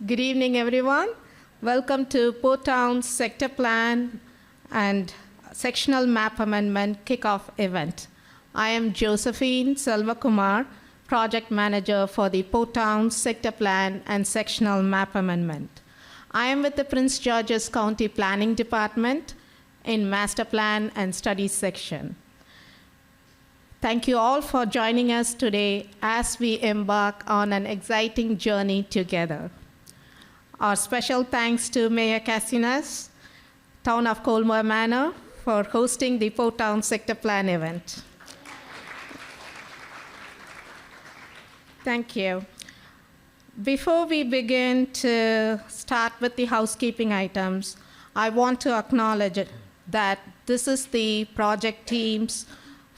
Good evening, everyone. Welcome to Port Town Sector Plan and Sectional Map Amendment Kickoff event. I am Josephine Selvakumar, Project Manager for the Port Town Sector Plan and Sectional Map Amendment. I am with the Prince George's County Planning Department in Master Plan and Studies section. Thank you all for joining us today as we embark on an exciting journey together. Our special thanks to Mayor Casinas, Town of Colmore Manor, for hosting the Port Town Sector Plan event. Thank you. Before we begin to start with the housekeeping items, I want to acknowledge that this is the project team's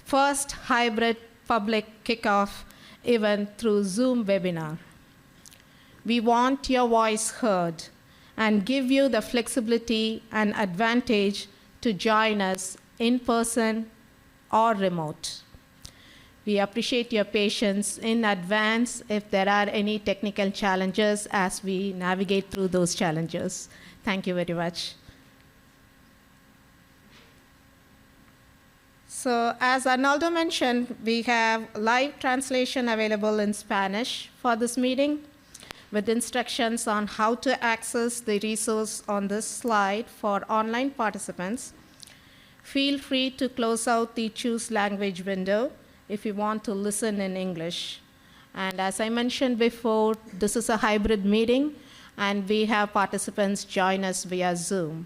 first hybrid public kickoff event through Zoom webinar. We want your voice heard and give you the flexibility and advantage to join us in person or remote. We appreciate your patience in advance if there are any technical challenges as we navigate through those challenges. Thank you very much. So as Arnaldo mentioned, we have live translation available in Spanish for this meeting with instructions on how to access the resource on this slide for online participants. Feel free to close out the choose language window if you want to listen in English. And as I mentioned before, this is a hybrid meeting and we have participants join us via Zoom.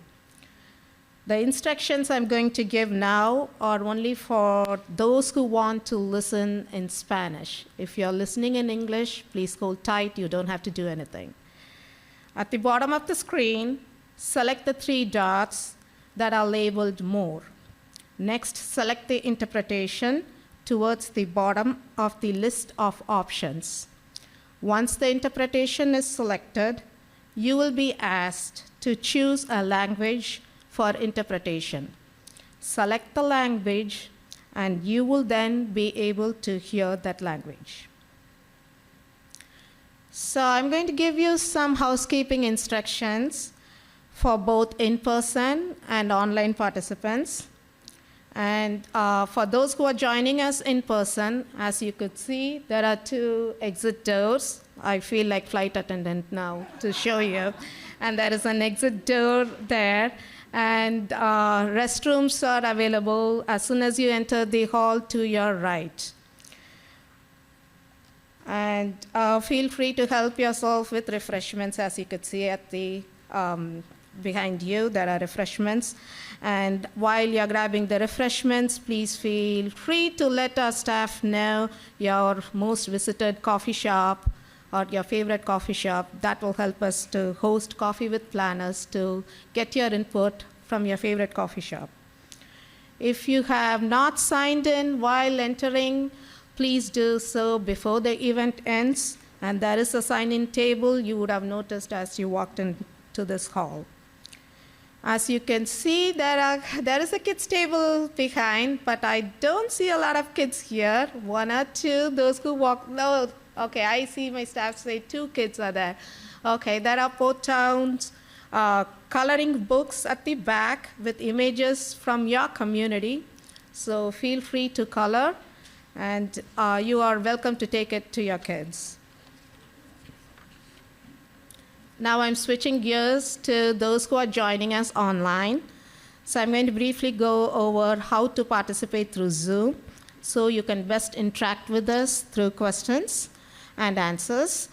The instructions I'm going to give now are only for those who want to listen in Spanish. If you're listening in English, please hold tight, you don't have to do anything. At the bottom of the screen, select the 3 dots that are labeled More. Next, select the interpretation towards the bottom of the list of options. Once the interpretation is selected, you will be asked to choose a language for interpretation. Select the language, and you will then be able to hear that language. So I'm going to give you some housekeeping instructions for both in-person and online participants. And for those who are joining us in person, as you could see, there are 2 exit doors. I feel like flight attendant now to show you. And there is an exit door there. And restrooms are available as soon as you enter the hall to your right. And feel free to help yourself with refreshments. As you could see at the behind you, there are refreshments. And while you're grabbing the refreshments, please feel free to let our staff know your most visited coffee shop or your favorite coffee shop. That will help us to host Coffee with Planners to get your input from your favorite coffee shop. If you have not signed in while entering, please do so before the event ends. And there is a sign-in table you would have noticed as you walked into this hall. As you can see, there is a kids table behind, but I don't see a lot of kids here. 1 or 2, those who walk, no, okay, I see my staff say 2 kids are there. Okay, there are Port Town's coloring books at the back with images from your community. So feel free to color, and you are welcome to take it to your kids. Now I'm switching gears to those who are joining us online. So I'm going to briefly go over how to participate through Zoom so you can best interact with us through questions and answers.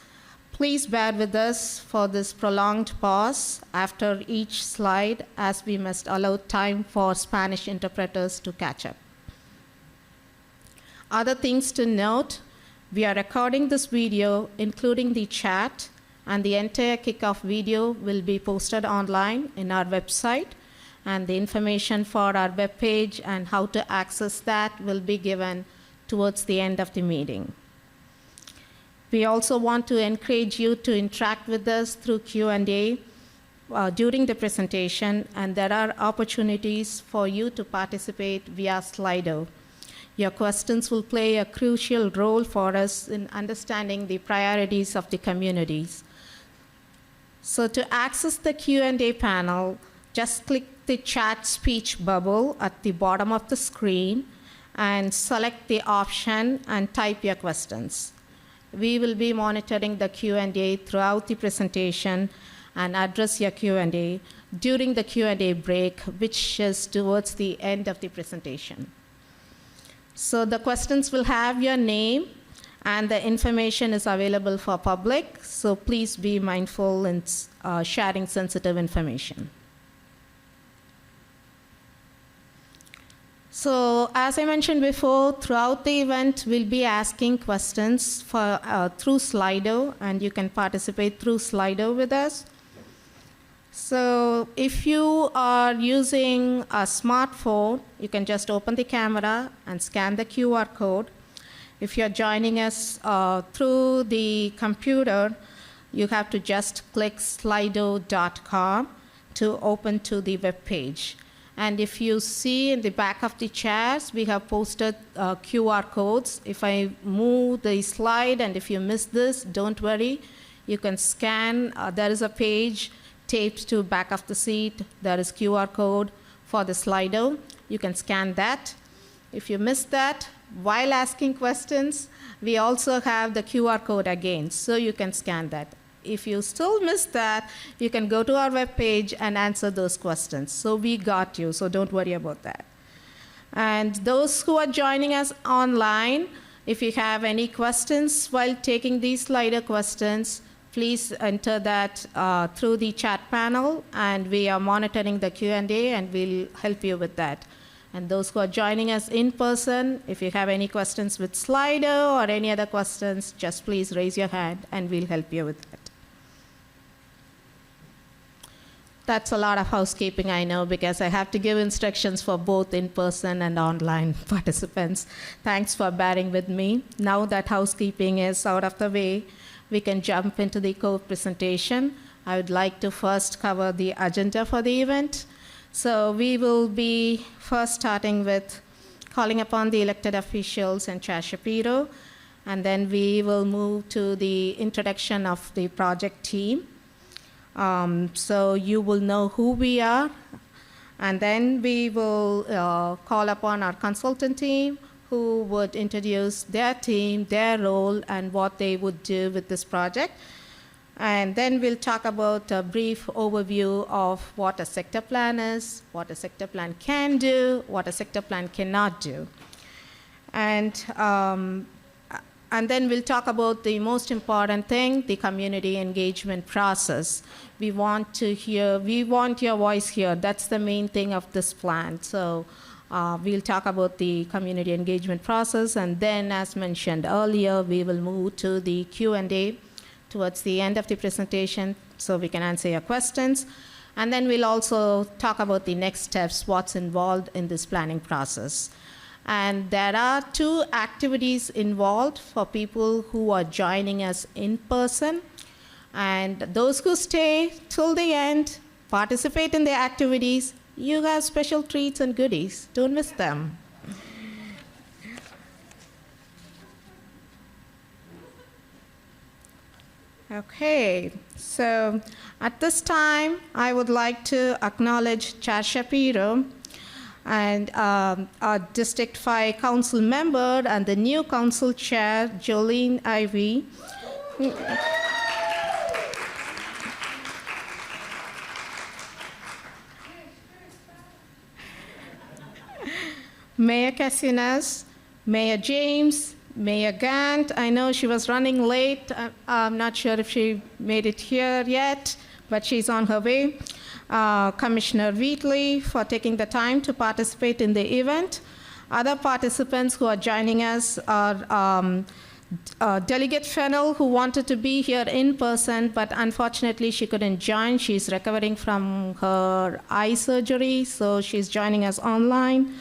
Please bear with us for this prolonged pause after each slide, as we must allow time for Spanish interpreters to catch up. Other things to note, we are recording this video, including the chat, and the entire kickoff video will be posted online in our website, and the information for our webpage and how to access that will be given towards the end of the meeting. We also want to encourage you to interact with us through Q&A during the presentation, and there are opportunities for you to participate via Slido. Your questions will play a crucial role for us in understanding the priorities of the communities. So to access the Q&A panel, just click the chat speech bubble at the bottom of the screen and select the option and type your questions. We will be monitoring the Q&A throughout the presentation and address your Q&A during the Q&A break, which is towards the end of the presentation. So the questions will have your name, and the information is available for public, so please be mindful in sharing sensitive information. So as I mentioned before, throughout the event, we'll be asking questions through Slido, and you can participate through Slido with us. So if you are using a smartphone, you can just open the camera and scan the QR code. If you're joining us through the computer, you have to just click slido.com to open to the web page. And if you see in the back of the chairs, we have posted QR codes. If I move the slide and if you miss this, don't worry. You can scan. There is a page taped to back of the seat. There is QR code for the Slido. You can scan that. If you miss that, while asking questions, we also have the QR code again, so you can scan that. If you still miss that, you can go to our webpage and answer those questions. So we got you, so don't worry about that. And those who are joining us online, if you have any questions while taking these Slido questions, please enter that through the chat panel, and we are monitoring the Q&A, and we'll help you with that. And those who are joining us in person, if you have any questions with Slido or any other questions, just please raise your hand, and we'll help you with that. That's a lot of housekeeping, I know, because I have to give instructions for both in-person and online participants. Thanks for bearing with me. Now that housekeeping is out of the way, we can jump into the core presentation. I would like to first cover the agenda for the event. So we will be first starting with calling upon the elected officials and Chair Shapiro, and then we will move to the introduction of the project team. So you will know who we are, and then we will call upon our consultant team, who would introduce their team, their role, and what they would do with this project. And then we'll talk about a brief overview of what a sector plan is, what a sector plan can do, what a sector plan cannot do. And then we'll talk about the most important thing, the community engagement process. We want your voice here. That's the main thing of this plan. So we'll talk about the community engagement process, and then, as mentioned earlier, we will move to the Q&A towards the end of the presentation, so we can answer your questions. And then we'll also talk about the next steps, what's involved in this planning process. And there are 2 activities involved for people who are joining us in person. And those who stay till the end, participate in the activities, you have special treats and goodies. Don't miss them. Okay, so at this time, I would like to acknowledge Chair Shapiro and our District 5 Council member and the new Council Chair, Jolene Ivy. Mayor Casinas, Mayor James, Mayor Gant. I know she was running late. I'm not sure if she made it here yet, but she's on her way. Commissioner Wheatley for taking the time to participate in the event. Other participants who are joining us are Delegate Fennell, who wanted to be here in person, but unfortunately she couldn't join. She's recovering from her eye surgery, so she's joining us online.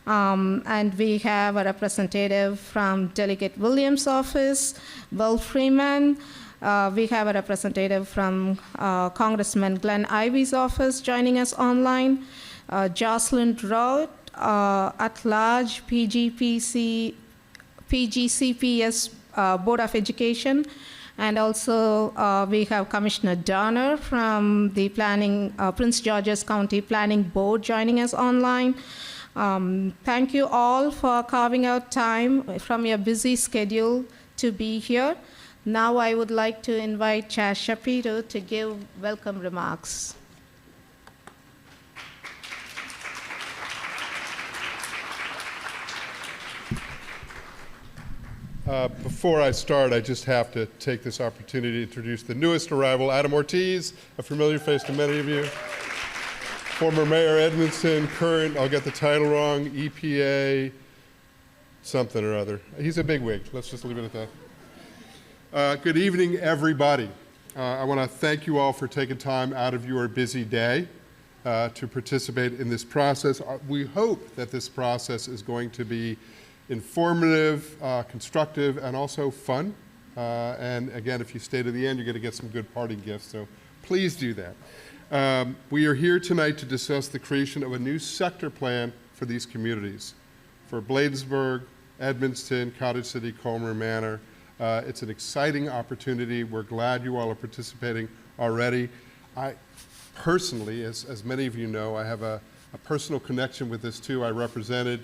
And we have a representative from Delegate Williams' office, Will Freeman. We have a representative from Congressman Glenn Ivy's office joining us online. Jocelyn Roth, at-large PGCPS Board of Education, And also, we have Commissioner Donner from the Prince George's County Planning Board joining us online. Thank you all for carving out time from your busy schedule to be here. Now I would like to invite Chair Shapiro to give welcome remarks. Before I start, I just have to take this opportunity to introduce the newest arrival, Adam Ortiz, a familiar face to many of you. Former Mayor Edmondson, current, I'll get the title wrong, EPA, something or other. He's a bigwig. Let's just leave it at that. Good evening, everybody. I want to thank you all for taking time out of your busy day to participate in this process. We hope that this process is going to be informative, constructive, and also fun. And again, if you stay to the end, you're going to get some good party gifts, so please do that. We are here tonight to discuss the creation of a new sector plan for these communities. For Bladensburg, Edmonston, Cottage City, Comer Manor. It's an exciting opportunity. We're glad you all are participating already. I personally, as many of you know, I have a personal connection with this too. I represented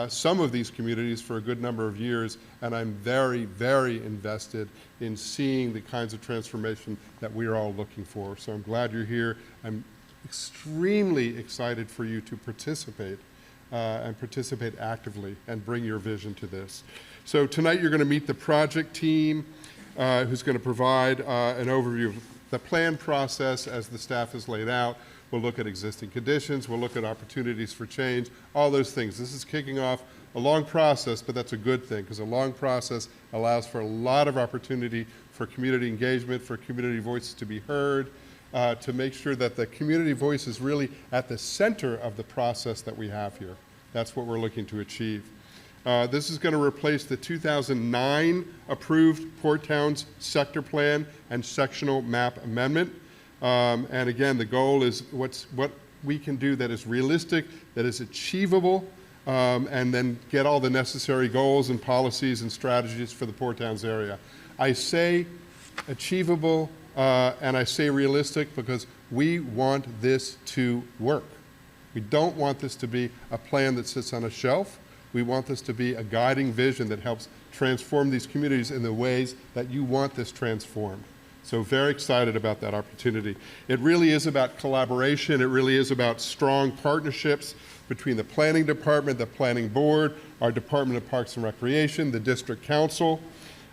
some of these communities for a good number of years, and I'm very, very invested in seeing the kinds of transformation that we are all looking for. So I'm glad you're here. I'm extremely excited for you to participate and participate actively and bring your vision to this. So tonight you're going to meet the project team who's going to provide an overview of the plan process as the staff has laid out. We'll look at existing conditions, we'll look at opportunities for change, all those things. This is kicking off a long process, but that's a good thing, because a long process allows for a lot of opportunity for community engagement, for community voices to be heard, to make sure that the community voice is really at the center of the process that we have here. That's what we're looking to achieve. This is going to replace the 2009 approved Port Towns sector plan and sectional map amendment. And again, the goal is what we can do that is realistic, that is achievable, and then get all the necessary goals and policies and strategies for the Port Towns area. I say achievable and I say realistic because we want this to work. We don't want this to be a plan that sits on a shelf. We want this to be a guiding vision that helps transform these communities in the ways that you want this transformed. So very excited about that opportunity. It really is about collaboration. It really is about strong partnerships between the planning department, the planning board, our Department of Parks and Recreation, the district council.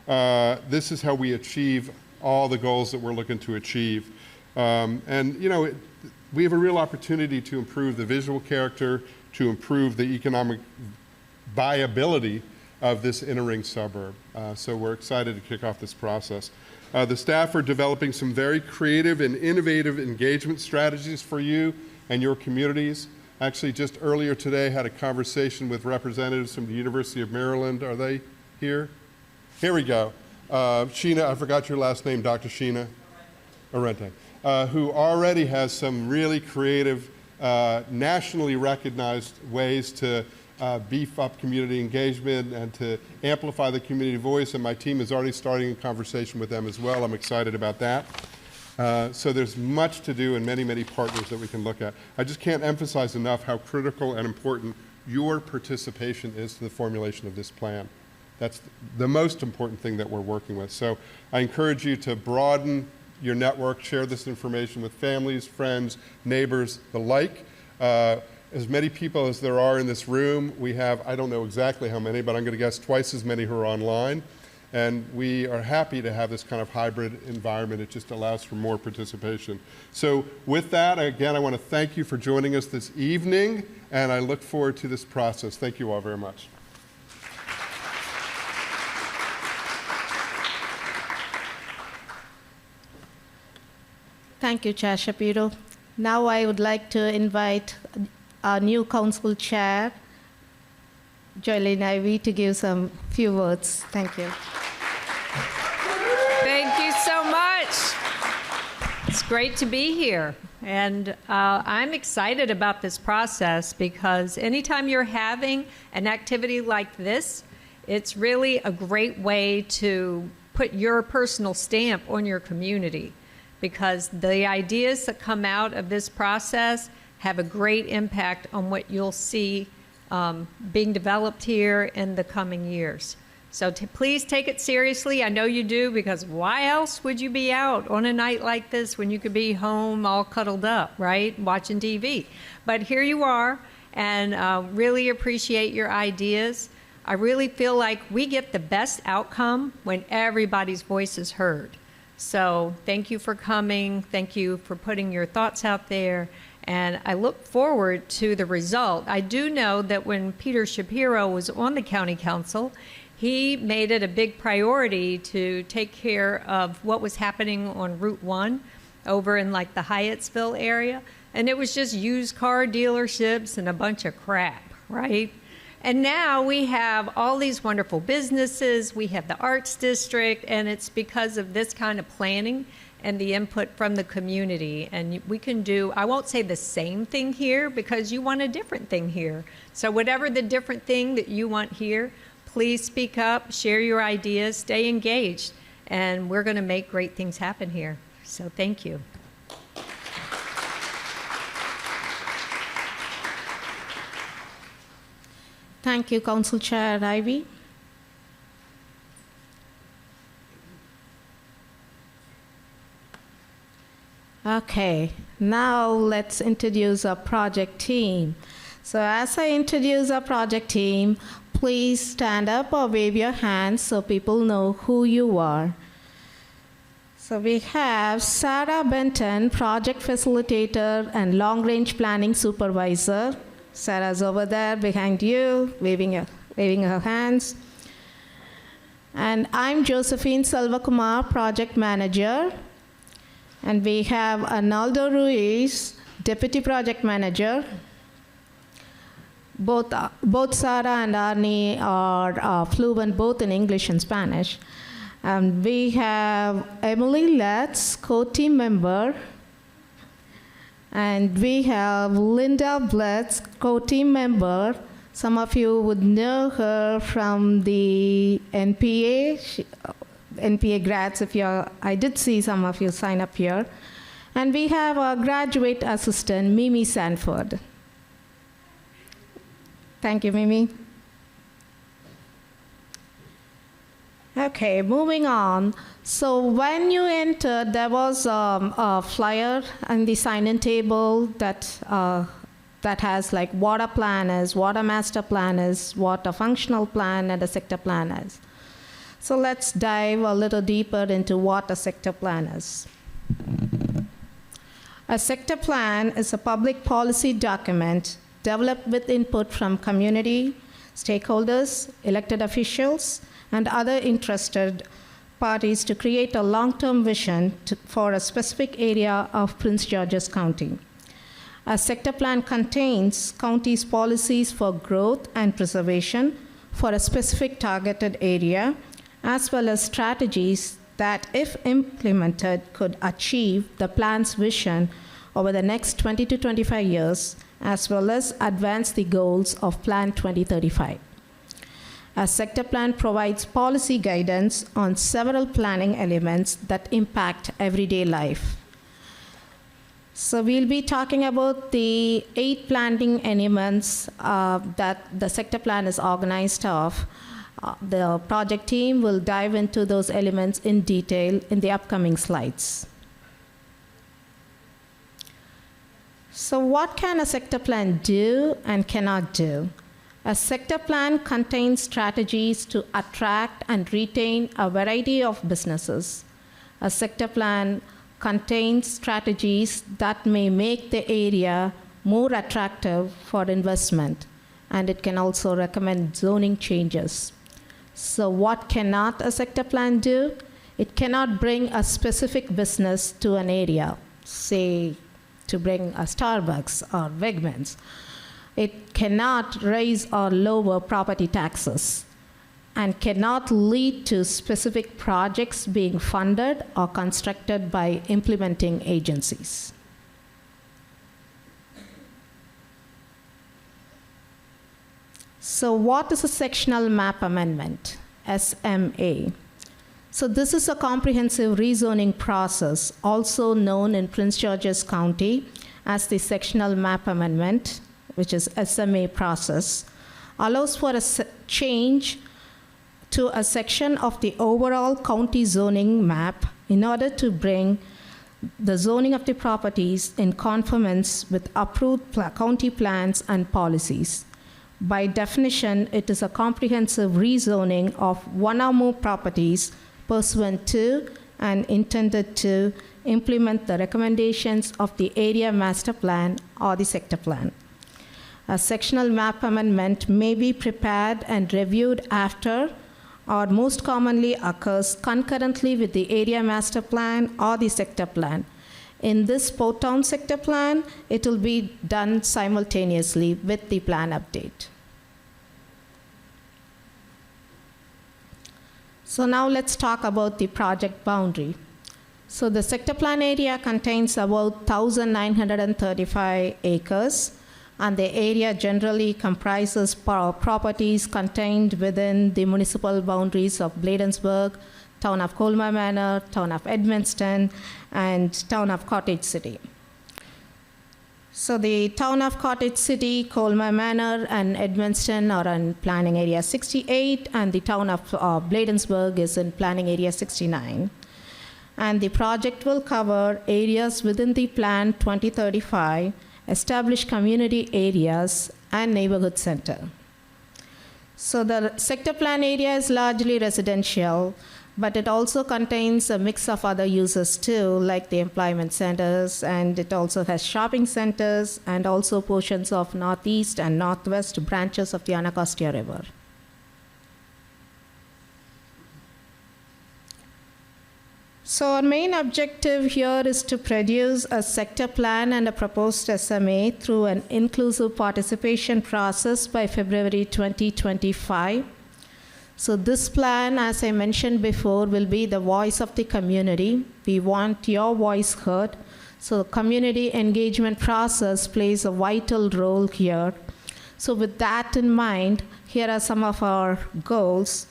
This is how we achieve all the goals that we're looking to achieve. And you know, we have a real opportunity to improve the visual character, to improve the economic viability of this inner ring suburb. So we're excited to kick off this process. The staff are developing some very creative and innovative engagement strategies for you and your communities. Actually, just earlier today, had a conversation with representatives from the University of Maryland. Are they here? Here we go. Sheena, I forgot your last name, Dr. Sheena Arente, who already has some really creative, nationally recognized ways to beef up community engagement and to amplify the community voice, and my team is already starting a conversation with them as well. I'm excited about that. So there's much to do and many, many partners that we can look at. I just can't emphasize enough how critical and important your participation is to the formulation of this plan. That's the most important thing that we're working with. So I encourage you to broaden your network, share this information with families, friends, neighbors, the like. As many people as there are in this room, we have, I don't know exactly how many, but I'm going to guess twice as many who are online. And we are happy to have this kind of hybrid environment. It just allows for more participation. So with that, again, I want to thank you for joining us this evening, and I look forward to this process. Thank you all very much. Thank you, Chair Shapiro. Now I would like to invite our new council chair, Joylene Ivey, to give some few words. Thank you. Thank you so much. It's great to be here. And I'm excited about this process because anytime you're having an activity like this, it's really a great way to put your personal stamp on your community, because the ideas that come out of this process have a great impact on what you'll see being developed here in the coming years. So please take it seriously. I know you do, because why else would you be out on a night like this when you could be home all cuddled up, right, watching TV? But here you are, and really appreciate your ideas. I really feel like we get the best outcome when everybody's voice is heard. So thank you for coming. Thank you for putting your thoughts out there. And I look forward to the result. I do know that when Peter Shapiro was on the county council, he made it a big priority to take care of what was happening on Route 1 over in like the Hyattsville area. And it was just used car dealerships and a bunch of crap, right? And now we have all these wonderful businesses, we have the Arts District, and it's because of this kind of planning and the input from the community. And we can do, I won't say the same thing here, because you want a different thing here. So whatever the different thing that you want here, please speak up, share your ideas, stay engaged, and we're going to make great things happen here. So thank you. Thank you, Council Chair Ivy. Okay, now let's introduce our project team. So as I introduce our project team, please stand up or wave your hands so people know who you are. So we have Sarah Benton, project facilitator and long-range planning supervisor. Sarah's over there behind you, waving her hands. And I'm Josephine Selvakumar, project manager. And we have Arnaldo Ruiz, deputy project manager. Both Sarah and Arnie are fluent both in English and Spanish. And we have Emily Letts, co-team member. And we have Linda Blitz, co-team member. Some of you would know her from the NPA, NPA grads. I did see some of you sign up here. And we have our graduate assistant, Mimi Sanford. Thank you, Mimi. Okay, moving on. So when you entered, there was a flyer on the sign-in table that has like what a plan is, what a master plan is, what a functional plan and a sector plan is. So let's dive a little deeper into what a sector plan is. A sector plan is a public policy document developed with input from community, stakeholders, elected officials, and other interested parties to create a long-term vision for a specific area of Prince George's County. A sector plan contains county's policies for growth and preservation for a specific targeted area, as well as strategies that, if implemented, could achieve the plan's vision over the next 20 to 25 years, as well as advance the goals of Plan 2035. A sector plan provides policy guidance on several planning elements that impact everyday life. So we'll be talking about the 8 planning elements that the sector plan is organized of. The project team will dive into those elements in detail in the upcoming slides. So what can a sector plan do and cannot do? A sector plan contains strategies to attract and retain a variety of businesses. A sector plan contains strategies that may make the area more attractive for investment, and it can also recommend zoning changes. So what cannot a sector plan do? It cannot bring a specific business to an area, say to bring a Starbucks or Wegmans. It cannot raise or lower property taxes and cannot lead to specific projects being funded or constructed by implementing agencies. So what is a sectional map amendment, SMA? So this is a comprehensive rezoning process, also known in Prince George's County as the sectional map amendment, which is SMA process, allows for a change to a section of the overall county zoning map in order to bring the zoning of the properties in conformance with approved county plans and policies. By definition, it is a comprehensive rezoning of one or more properties pursuant to and intended to implement the recommendations of the area master plan or the sector plan. A sectional map amendment may be prepared and reviewed after, or most commonly occurs concurrently with the area master plan or the sector plan. In this Port Town sector plan, it will be done simultaneously with the plan update. So now let's talk about the project boundary. So the sector plan area contains about 1,935 acres, and the area generally comprises properties contained within the municipal boundaries of Bladensburg, Town of Colma Manor, Town of Edmundston, and Town of Cottage City. So the Town of Cottage City, Colma Manor, and Edmundston are in Planning Area 68, and the Town of Bladensburg is in Planning Area 69. And the project will cover areas within the Plan 2035, established community areas, and neighborhood center. So the sector plan area is largely residential, but it also contains a mix of other uses too, like the employment centers, and it also has shopping centers and also portions of northeast and northwest branches of the Anacostia River. So our main objective here is to produce a sector plan and a proposed SMA through an inclusive participation process by February 2025. So this plan, as I mentioned before, will be the voice of the community. We want your voice heard. So community engagement process plays a vital role here. So with that in mind, here are some of our goals: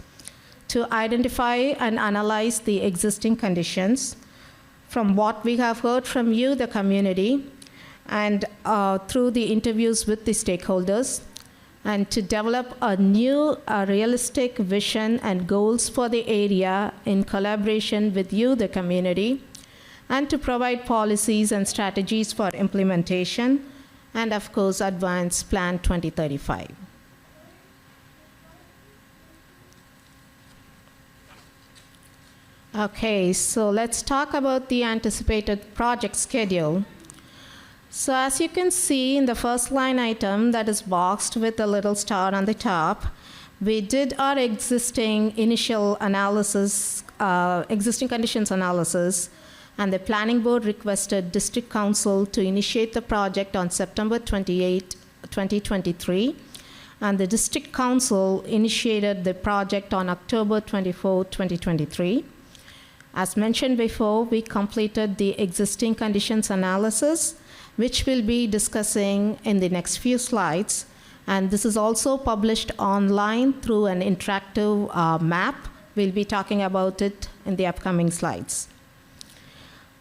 to identify and analyze the existing conditions from what we have heard from you, the community, and through the interviews with the stakeholders, and to develop a new realistic vision and goals for the area in collaboration with you, the community, and to provide policies and strategies for implementation, and of course, advance Plan 2035. Okay, so let's talk about the anticipated project schedule. So as you can see in the first line item that is boxed with a little star on the top, we did our existing initial analysis, existing conditions analysis, and the planning board requested district council to initiate the project on September 28, 2023, and the district council initiated the project on October 24, 2023. As mentioned before, we completed the existing conditions analysis, which we'll be discussing in the next few slides. And this is also published online through an interactive map. We'll be talking about it in the upcoming slides.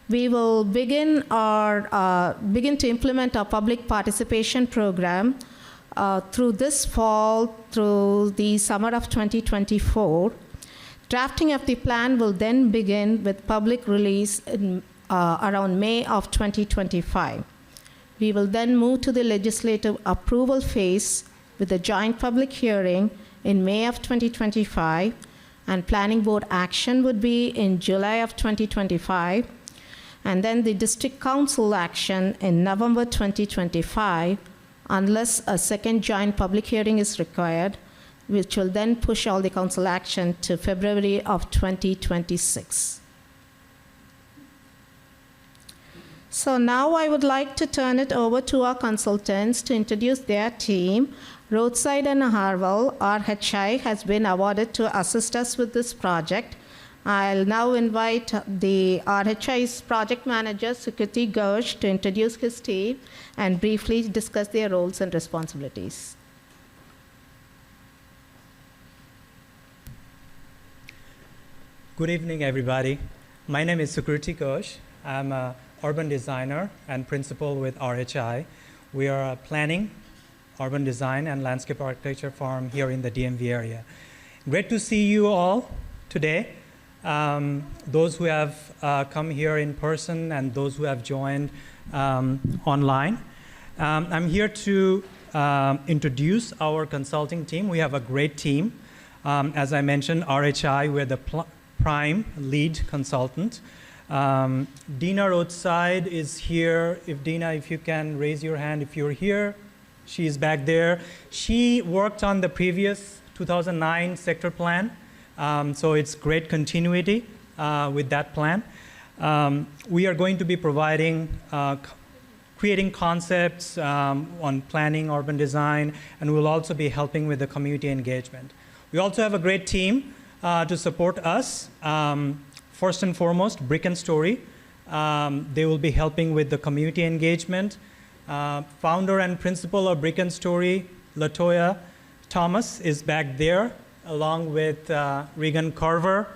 We will begin to implement our public participation program through this fall, through the summer of 2024. Drafting of the plan will then begin with public release in, around May of 2025. We will then move to the legislative approval phase with a joint public hearing in May of 2025, and planning board action would be in July of 2025, and then the district council action in November 2025, unless a second joint public hearing is required, which will then push all the council action to February of 2026. So now I would like to turn it over to our consultants to introduce their team. Roadside and Harwell, RHI, has been awarded to assist us with this project. I'll now invite the RHI's project manager, Sukriti Ghosh, to introduce his team and briefly discuss their roles and responsibilities. Good evening, everybody. My name is Sukriti Ghosh. I'm an urban designer and principal with RHI. We are a planning, urban design, and landscape architecture firm here in the DMV area. Great to see you all today. Those who have come here in person and those who have joined online. I'm here to introduce our consulting team. We have a great team. As I mentioned, RHI, we're the prime lead consultant. Dina Roadside is here. Dina, if you can raise your hand if you're here. She's back there. She worked on the previous 2009 sector plan. So it's great continuity with that plan. We are going to be providing, creating concepts on planning, urban design, and we'll also be helping with the community engagement. We also have a great team to support us. First and foremost, Brick and Story. They will be helping with the community engagement. Founder and principal of Brick and Story, Latoya Thomas, is back there, along with Regan Carver.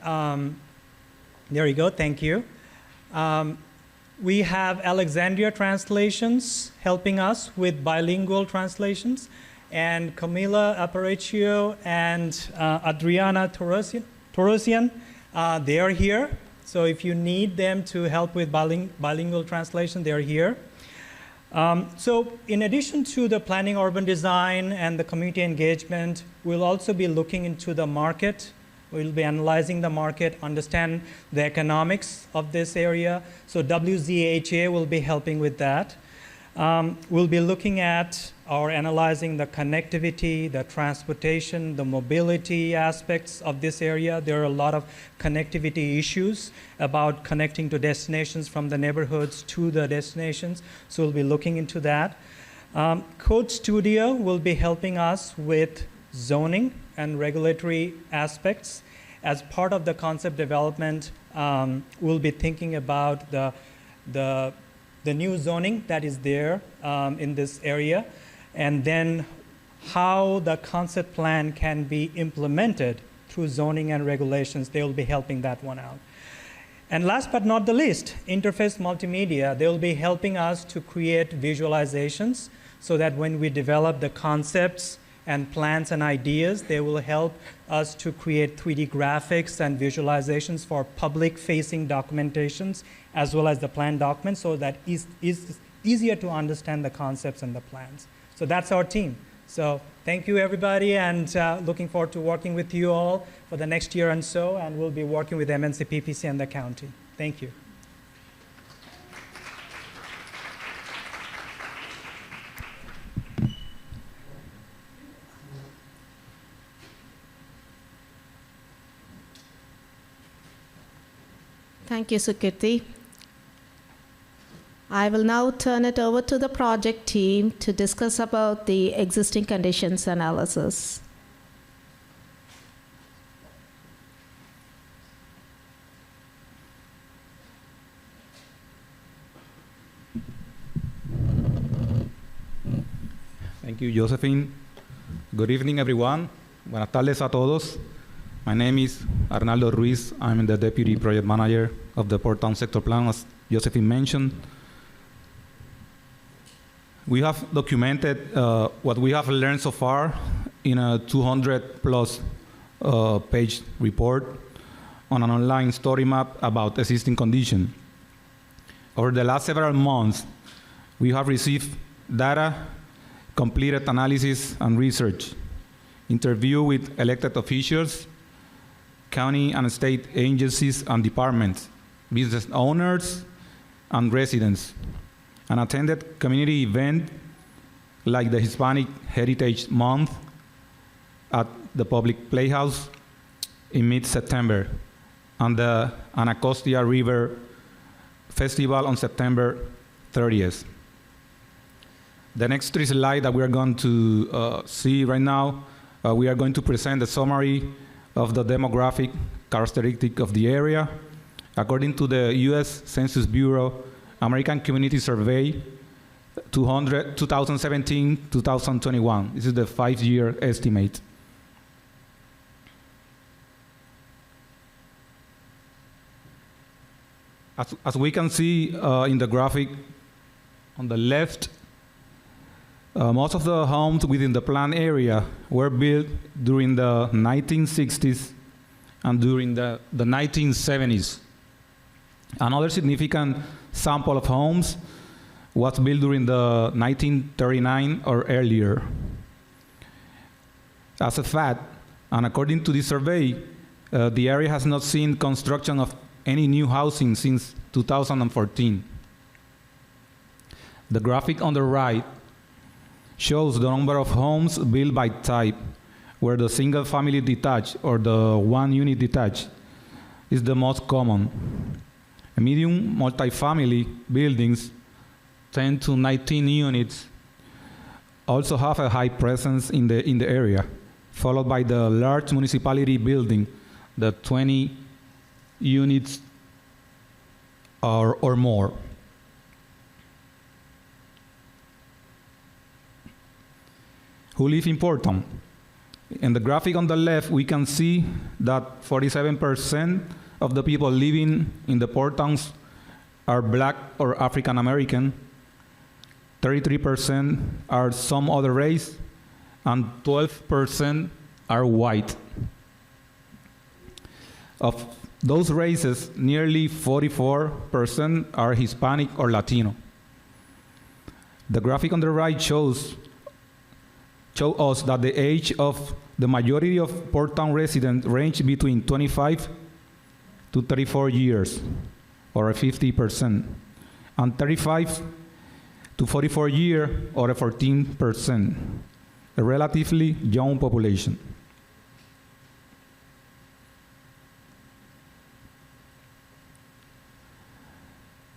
There you go, thank you. We have Alexandria Translations helping us with bilingual translations, and Camila Aparicio and Adriana Torosian, they are here. So if you need them to help with bilingual translation, they're here. So in addition to the planning, urban design, and the community engagement, we'll also be looking into the market. We'll be analyzing the market, understand the economics of this area. So WZHA will be helping with that. We'll be looking at or analyzing the connectivity, the transportation, the mobility aspects of this area. There are a lot of connectivity issues about connecting to destinations from the neighborhoods to the destinations. So we'll be looking into that. Code Studio will be helping us with zoning and regulatory aspects. As part of the concept development, we'll be thinking about the new zoning that is there in this area, and then how the concept plan can be implemented through zoning and regulations. They will be helping that one out. And last but not the least, Interface Multimedia. They will be helping us to create visualizations so that when we develop the concepts and plans and ideas, they will help us to create 3D graphics and visualizations for public-facing documentations as well as the plan documents, so that it's easier to understand the concepts and the plans. So that's our team. So thank you, everybody, and looking forward to working with you all for the next year and so, and we'll be working with MNC PPC and the county. Thank you. Thank you, Sukriti. I will now turn it over to the project team to discuss about the existing conditions analysis. Thank you, Josephine. Good evening, everyone. Buenas tardes a todos. My name is Arnaldo Ruiz. I'm the Deputy Project Manager of the Port Town Sector Plan, as Josephine mentioned. We have documented what we have learned so far in a 200-plus page report on an online story map about existing condition. Over the last several months, we have received data, completed analysis and research, interview with elected officials, county and state agencies and departments, business owners and residents, and attended community events like the Hispanic Heritage Month at the Public Playhouse in mid-September, and the Anacostia River Festival on September 30th. The next three slides that we are going to see right now, we are going to present a summary of the demographic characteristic of the area. According to the U.S. Census Bureau American Community Survey 2017-2021. This is the 5-year estimate. As we can see in the graphic on the left, most of the homes within the planned area were built during the 1960s and during the 1970s. Another significant sample of homes was built during the 1939 or earlier. As a fact, and according to this survey, the area has not seen construction of any new housing since 2014. The graphic on the right shows the number of homes built by type, where the single-family detached or the one-unit detached is the most common. Medium multifamily buildings, 10 to 19 units, also have a high presence in the area, followed by the large municipality building, the 20 units or more. Who live in Port Town? In the graphic on the left, we can see that 47% of the people living in the port towns are Black or African American, 33% are some other race, and 12% are white. Of those races, nearly 44% are Hispanic or Latino. The graphic on the right shows us that the age of the majority of Port Town residents range between 25 to 34 years, or 50%, and 35 to 44 years, or 14%, a relatively young population.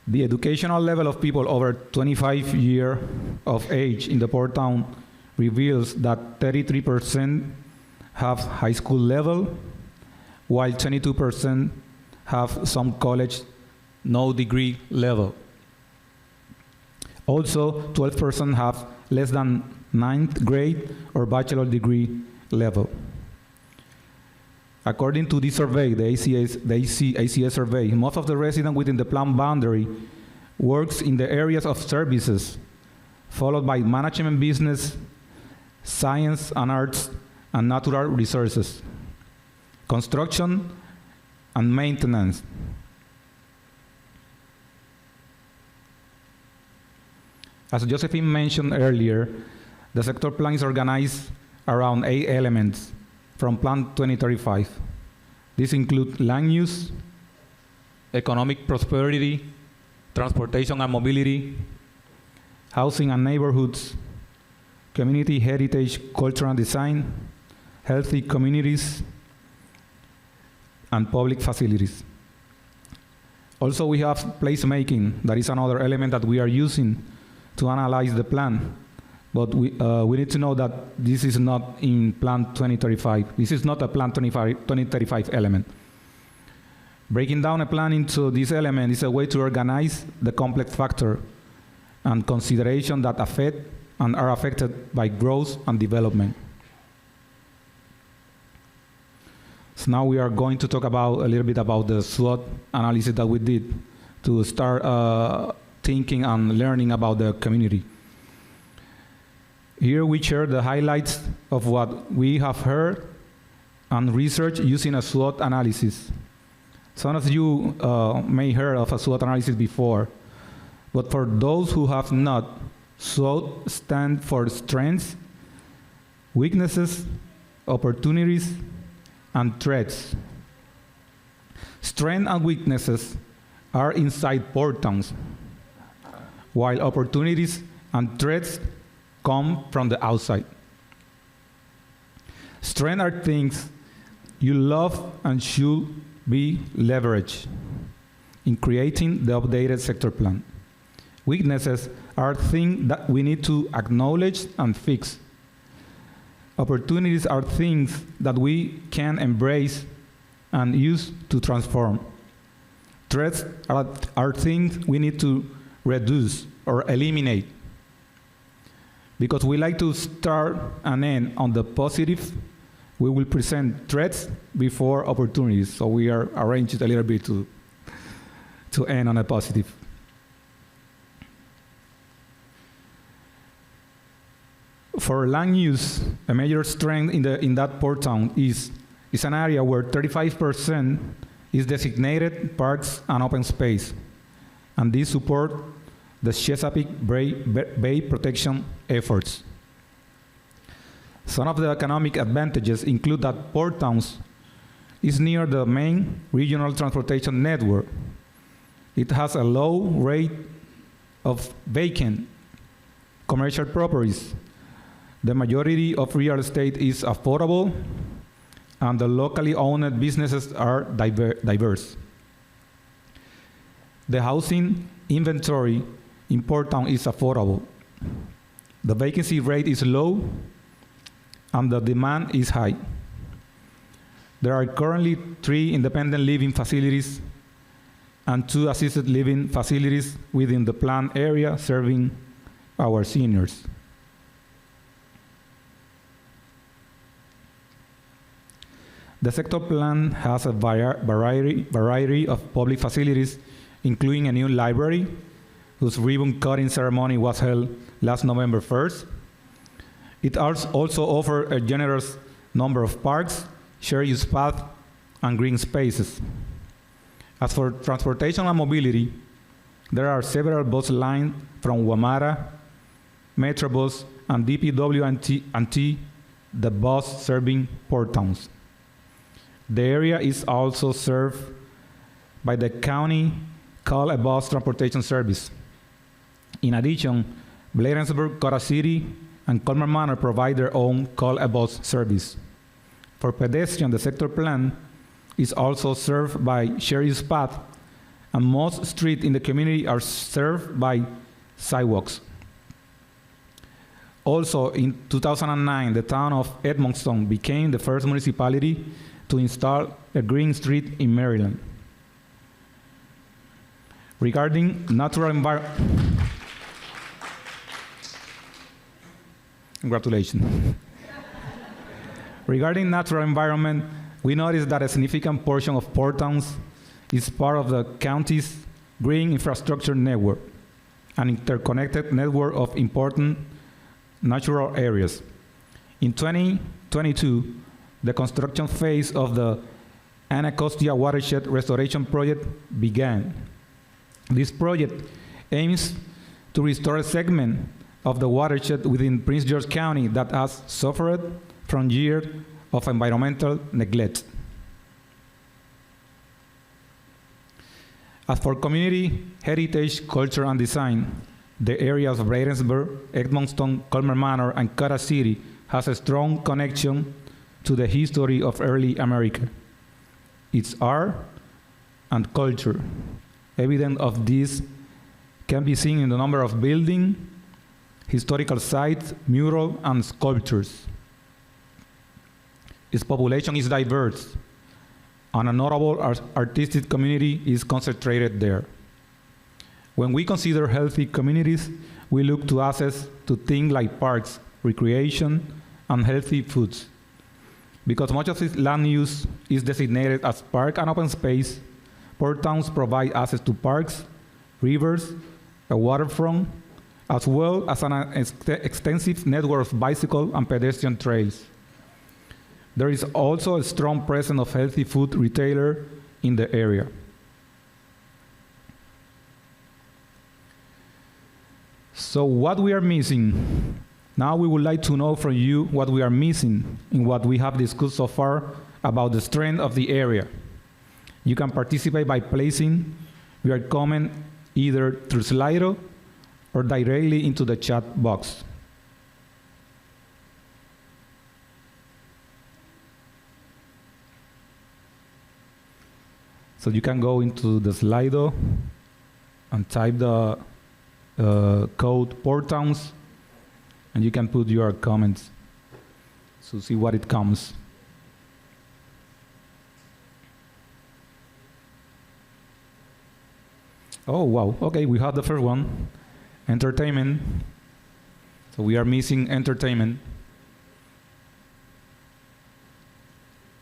The educational level of people over 25 years of age in the Port Town reveals that 33% have high school level, while 22% have some college, no degree level. Also, 12% have less than 9th grade or bachelor degree level. According to this survey, the ACS survey, most of the residents within the planned boundary works in the areas of services, followed by management, business, science and arts, and natural resources, construction, and maintenance. As Josephine mentioned earlier, the sector plan is organized around 8 elements from Plan 2035. These include land use, economic prosperity, transportation and mobility, housing and neighborhoods, community heritage, culture and design, healthy communities, and public facilities. Also, we have placemaking. That is another element that we are using to analyze the plan. But we need to know that this is not in Plan 2035. This is not a Plan 2035 element. Breaking down a plan into this element is a way to organize the complex factor and consideration that affect and are affected by growth and development. So now we are going to talk about a little bit about the SWOT analysis that we did to start thinking and learning about the community. Here we share the highlights of what we have heard and researched using a SWOT analysis. Some of you may heard of a SWOT analysis before, but for those who have not, SWOT stands for strengths, weaknesses, opportunities, and threats. Strengths and weaknesses are inside port towns, while opportunities and threats come from the outside. Strengths are things you love and should be leveraged in creating the updated sector plan. Weaknesses are things that we need to acknowledge and fix. Opportunities are things that we can embrace and use to transform. Threats are things we need to reduce or eliminate. Because we like to start and end on the positive, we will present threats before opportunities. So we are arranged a little bit to to end on a positive. For land use, a major strength in that port town is an area where 35% is designated parks and open space, and these support the Chesapeake Bay protection efforts. Some of the economic advantages include that port towns is near the main regional transportation network. It has a low rate of vacant commercial properties. The majority of real estate is affordable, and the locally owned businesses are diverse. The housing inventory in Port Town is affordable. The vacancy rate is low, and the demand is high. There are currently 3 independent living facilities and 2 assisted living facilities within the planned area serving our seniors. The sector plan has a variety of public facilities, including a new library, whose ribbon-cutting ceremony was held last November 1st. It also offers a generous number of parks, shared use paths, and green spaces. As for transportation and mobility, there are several bus lines from WMATA, Metrobus, and DPW&T, the bus serving port towns. The area is also served by the county call-a-bus transportation service. In addition, Bladensburg, Cora City, and Colmer Manor provide their own call-a-bus service. For pedestrians, the sector plan is also served by shared use path, and most streets in the community are served by sidewalks. Also, in 2009, the town of Edmonston became the first municipality to install a green street in Maryland. Regarding natural environment, congratulations. Regarding natural environment, we noticed that a significant portion of port towns is part of the county's green infrastructure network, an interconnected network of important natural areas. In 2022, the construction phase of the Anacostia Watershed Restoration Project began. This project aims to restore a segment of the watershed within Prince George County that has suffered from years of environmental neglect. As for community, heritage, culture, and design, the areas of Bladensburg, Edmonston, Colmer Manor, and Cora City has a strong connection to the history of early America, its art and culture. Evidence of this can be seen in the number of buildings, historical sites, murals, and sculptures. Its population is diverse, and a notable artistic community is concentrated there. When we consider healthy communities, we look to access to things like parks, recreation, and healthy foods. Because much of its land use is designated as park and open space, port towns provide access to parks, rivers, a waterfront, as well as an extensive network of bicycle and pedestrian trails. There is also a strong presence of healthy food retailers in the area. So what we are missing? Now we would like to know from you what we are missing in what we have discussed so far about the strength of the area. You can participate by placing your comment either through Slido or directly into the chat box. So you can go into the Slido and type the code port towns, and you can put your comments to see what it comes. Oh, wow. Okay, we have the first one, entertainment. So we are missing entertainment.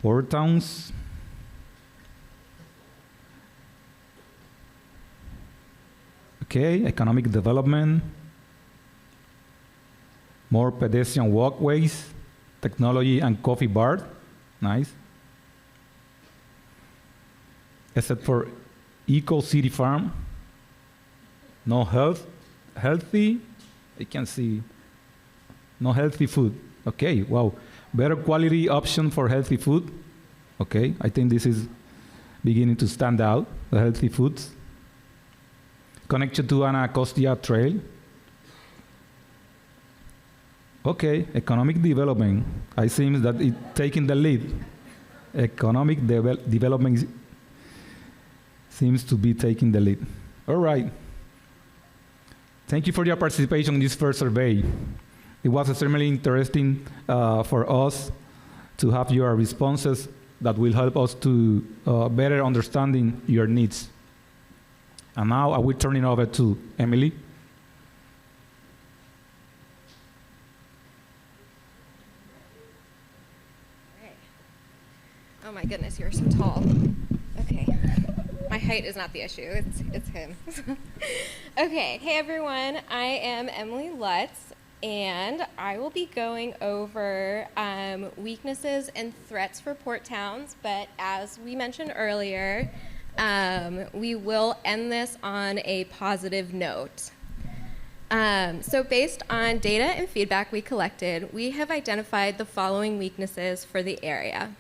Port towns. Okay, economic development, more pedestrian walkways, technology and coffee bar, nice. Except for Eco City Farm, no healthy, I can see, no healthy food. Okay, wow, better quality option for healthy food. Okay, I think this is beginning to stand out, the healthy foods. Connection to Anacostia Trail. Okay, economic development. I seem that it's taking the lead. Economic development seems to be taking the lead. All right. Thank you for your participation in this first survey. It was extremely interesting for us to have your responses that will help us to better understanding your needs. And now I will turn it over to Emily. Oh my goodness, you're so tall. Okay. My height is not the issue, it's him. Okay, hey everyone, I am Emily Lutz, and I will be going over weaknesses and threats for port towns, but as we mentioned earlier, we will end this on a positive note. So based on data and feedback we collected, we have identified the following weaknesses for the area.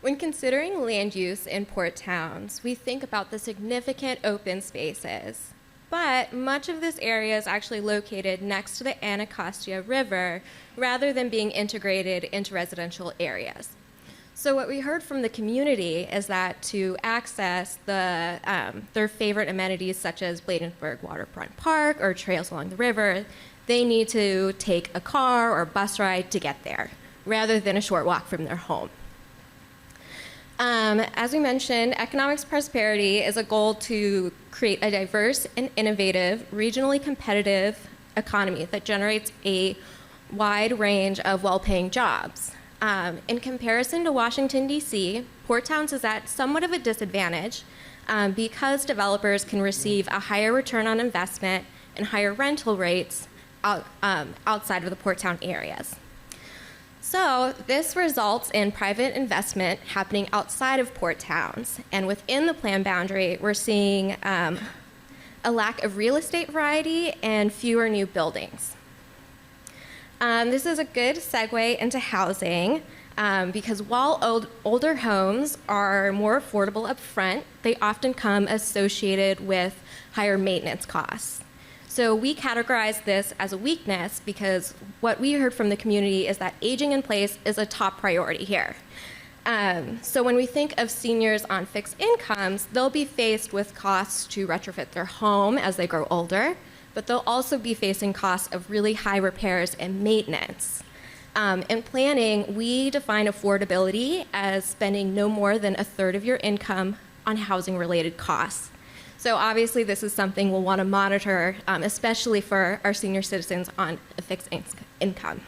When considering land use in port towns, we think about the significant open spaces, but much of this area is actually located next to the Anacostia River rather than being integrated into residential areas. So what we heard from the community is that to access their favorite amenities such as Bladensburg Waterfront Park or trails along the river, they need to take a car or bus ride to get there, rather than a short walk from their home. As we mentioned, economic prosperity is a goal to create a diverse and innovative, regionally competitive economy that generates a wide range of well-paying jobs. In comparison to Washington, D.C., Port Towns is at somewhat of a disadvantage because developers can receive a higher return on investment and higher rental rates outside of the Port Town areas. So this results in private investment happening outside of port towns. And within the plan boundary, we're seeing a lack of real estate variety and fewer new buildings. This is a good segue into housing because while older homes are more affordable up front, they often come associated with higher maintenance costs. So we categorize this as a weakness because what we heard from the community is that aging in place is a top priority here. So when we think of seniors on fixed incomes, they'll be faced with costs to retrofit their home as they grow older, but they'll also be facing costs of really high repairs and maintenance. In planning, we define affordability as spending no more than a third of your income on housing-related costs. So obviously this is something we'll want to monitor, especially for our senior citizens on a fixed income.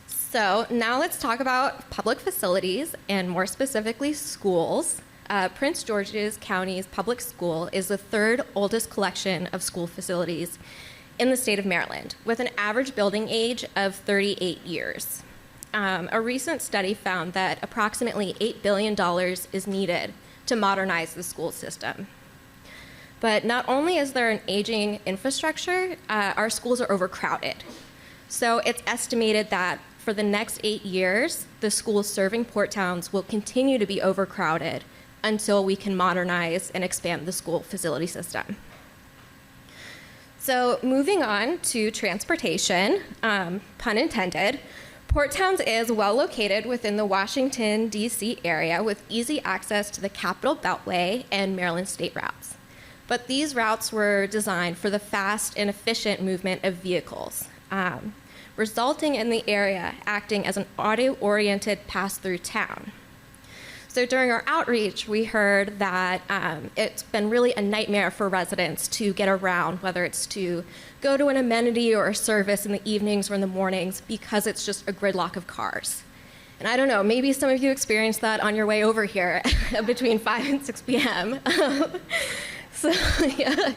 So now let's talk about public facilities and more specifically schools. Prince George's County's public school is the third oldest collection of school facilities in the state of Maryland, with an average building age of 38 years. A recent study found that approximately $8 billion is needed to modernize the school system. But not only is there an aging infrastructure, our schools are overcrowded. So it's estimated that for the next 8 years, the schools serving port towns will continue to be overcrowded until we can modernize and expand the school facility system. So moving on to transportation, pun intended, Port Towns is well located within the Washington, D.C. area with easy access to the Capital Beltway and Maryland state routes. But these routes were designed for the fast and efficient movement of vehicles, resulting in the area acting as an auto-oriented pass-through town. So during our outreach, we heard that it's been really a nightmare for residents to get around, whether it's to go to an amenity or a service in the evenings or in the mornings, because it's just a gridlock of cars. And I don't know, maybe some of you experienced that on your way over here between 5 and 6 p.m. So, yeah.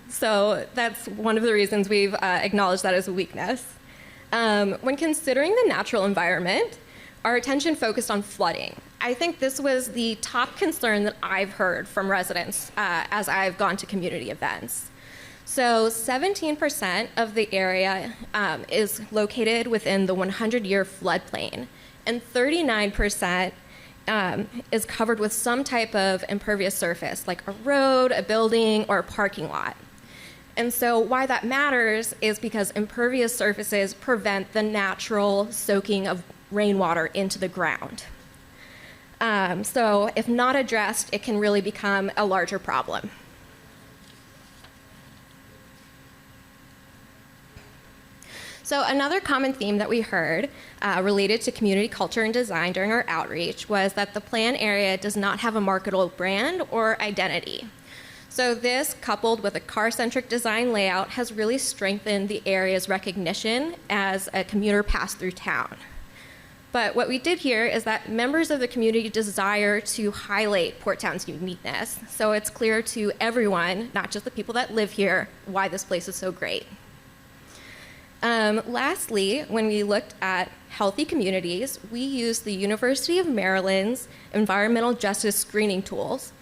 So that's one of the reasons we've acknowledged that as a weakness. When considering the natural environment, our attention focused on flooding. I think this was the top concern that I've heard from residents as I've gone to community events. So 17% of the area is located within the 100-year floodplain, and 39% is covered with some type of impervious surface, like a road, a building, or a parking lot. And so why that matters is because impervious surfaces prevent the natural soaking of rainwater into the ground. So if not addressed, it can really become a larger problem. So another common theme that we heard related to community culture and design during our outreach was that the plan area does not have a marketable brand or identity. So this, coupled with a car-centric design layout, has really strengthened the area's recognition as a commuter pass-through town. But what we did here is that members of the community desire to highlight Port Towns' uniqueness. So it's clear to everyone, not just the people that live here, why this place is so great. Lastly, when we looked at healthy communities, we used the University of Maryland's environmental justice screening tools,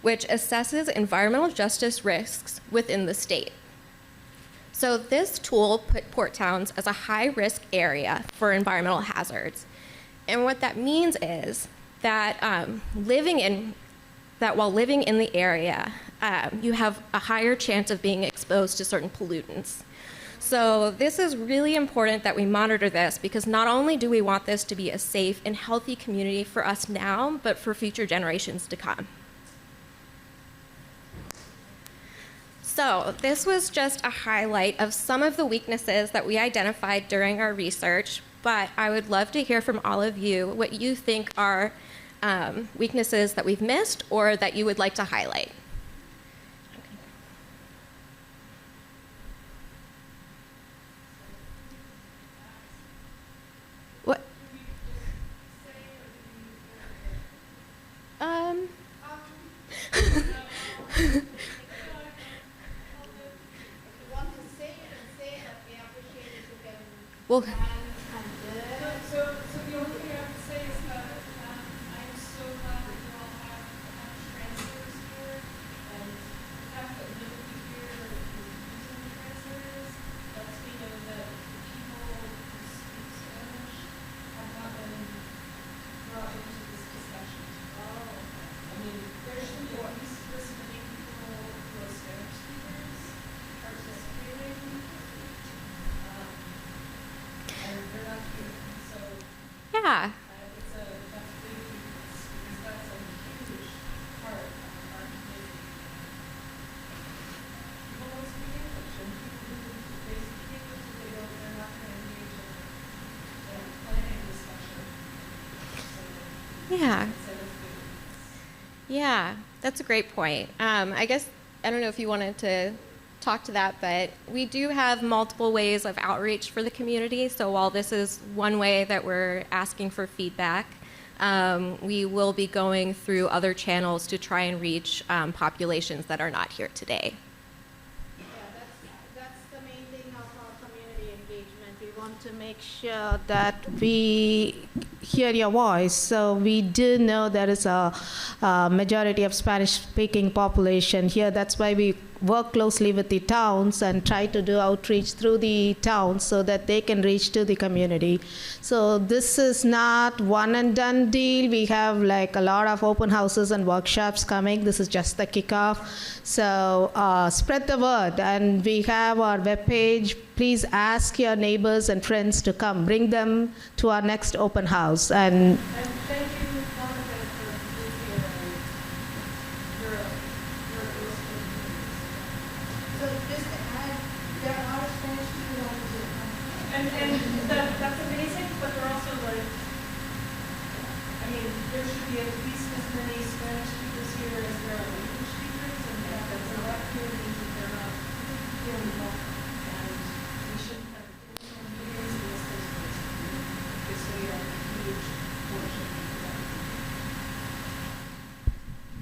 which assesses environmental justice risks within the state. So this tool put Port Towns as a high-risk area for environmental hazards. And what that means is that while living in the area, you have a higher chance of being exposed to certain pollutants. So this is really important that we monitor this, because not only do we want this to be a safe and healthy community for us now, but for future generations to come. So this was just a highlight of some of the weaknesses that we identified during our research, but I would love to hear from all of you what you think are weaknesses that we've missed or that you would like to highlight. What? Well, So the only thing I have to say is that I'm so glad that you all have translators here, and the fact that nobody here is using translators lets me know that the people who speak Spanish have not been brought into this discussion. I mean, there should be at least this many people who are Spanish speakers participating. And they're not here, so yeah. it's a that's big because that's a huge part of our community. People don't speak English, and people who they speak English, but they're not going to engage in planning discussion. So Yeah. it's a big. Yeah, that's a great point. I guess, I don't know if you wanted to talk to that, but we do have multiple ways of outreach for the community. So while this is one way that we're asking for feedback, we will be going through other channels to try and reach populations that are not here today. Yeah, that's the main thing of our community engagement. We want to make sure that we hear your voice. So we do know there is a majority of Spanish-speaking population here. That's why we work closely with the towns and try to do outreach through the towns so that they can reach to the community. So this is not one and done deal. We have like a lot of open houses and workshops coming. This is just the kickoff. So spread the word, and we have our webpage. Please ask your neighbors and friends to come. Bring them to our next open house. And And thank you, Monica, for being here. You're listening. so just to add, there are Spanish people on Zoom. And that's amazing, but they're also like, I mean, there should be at least as many Spanish speakers here as there are English speakers, and that's a lot here means that they're not feeling welcome. And we shouldn't have any more meetings unless there's space. Okay, so yeah.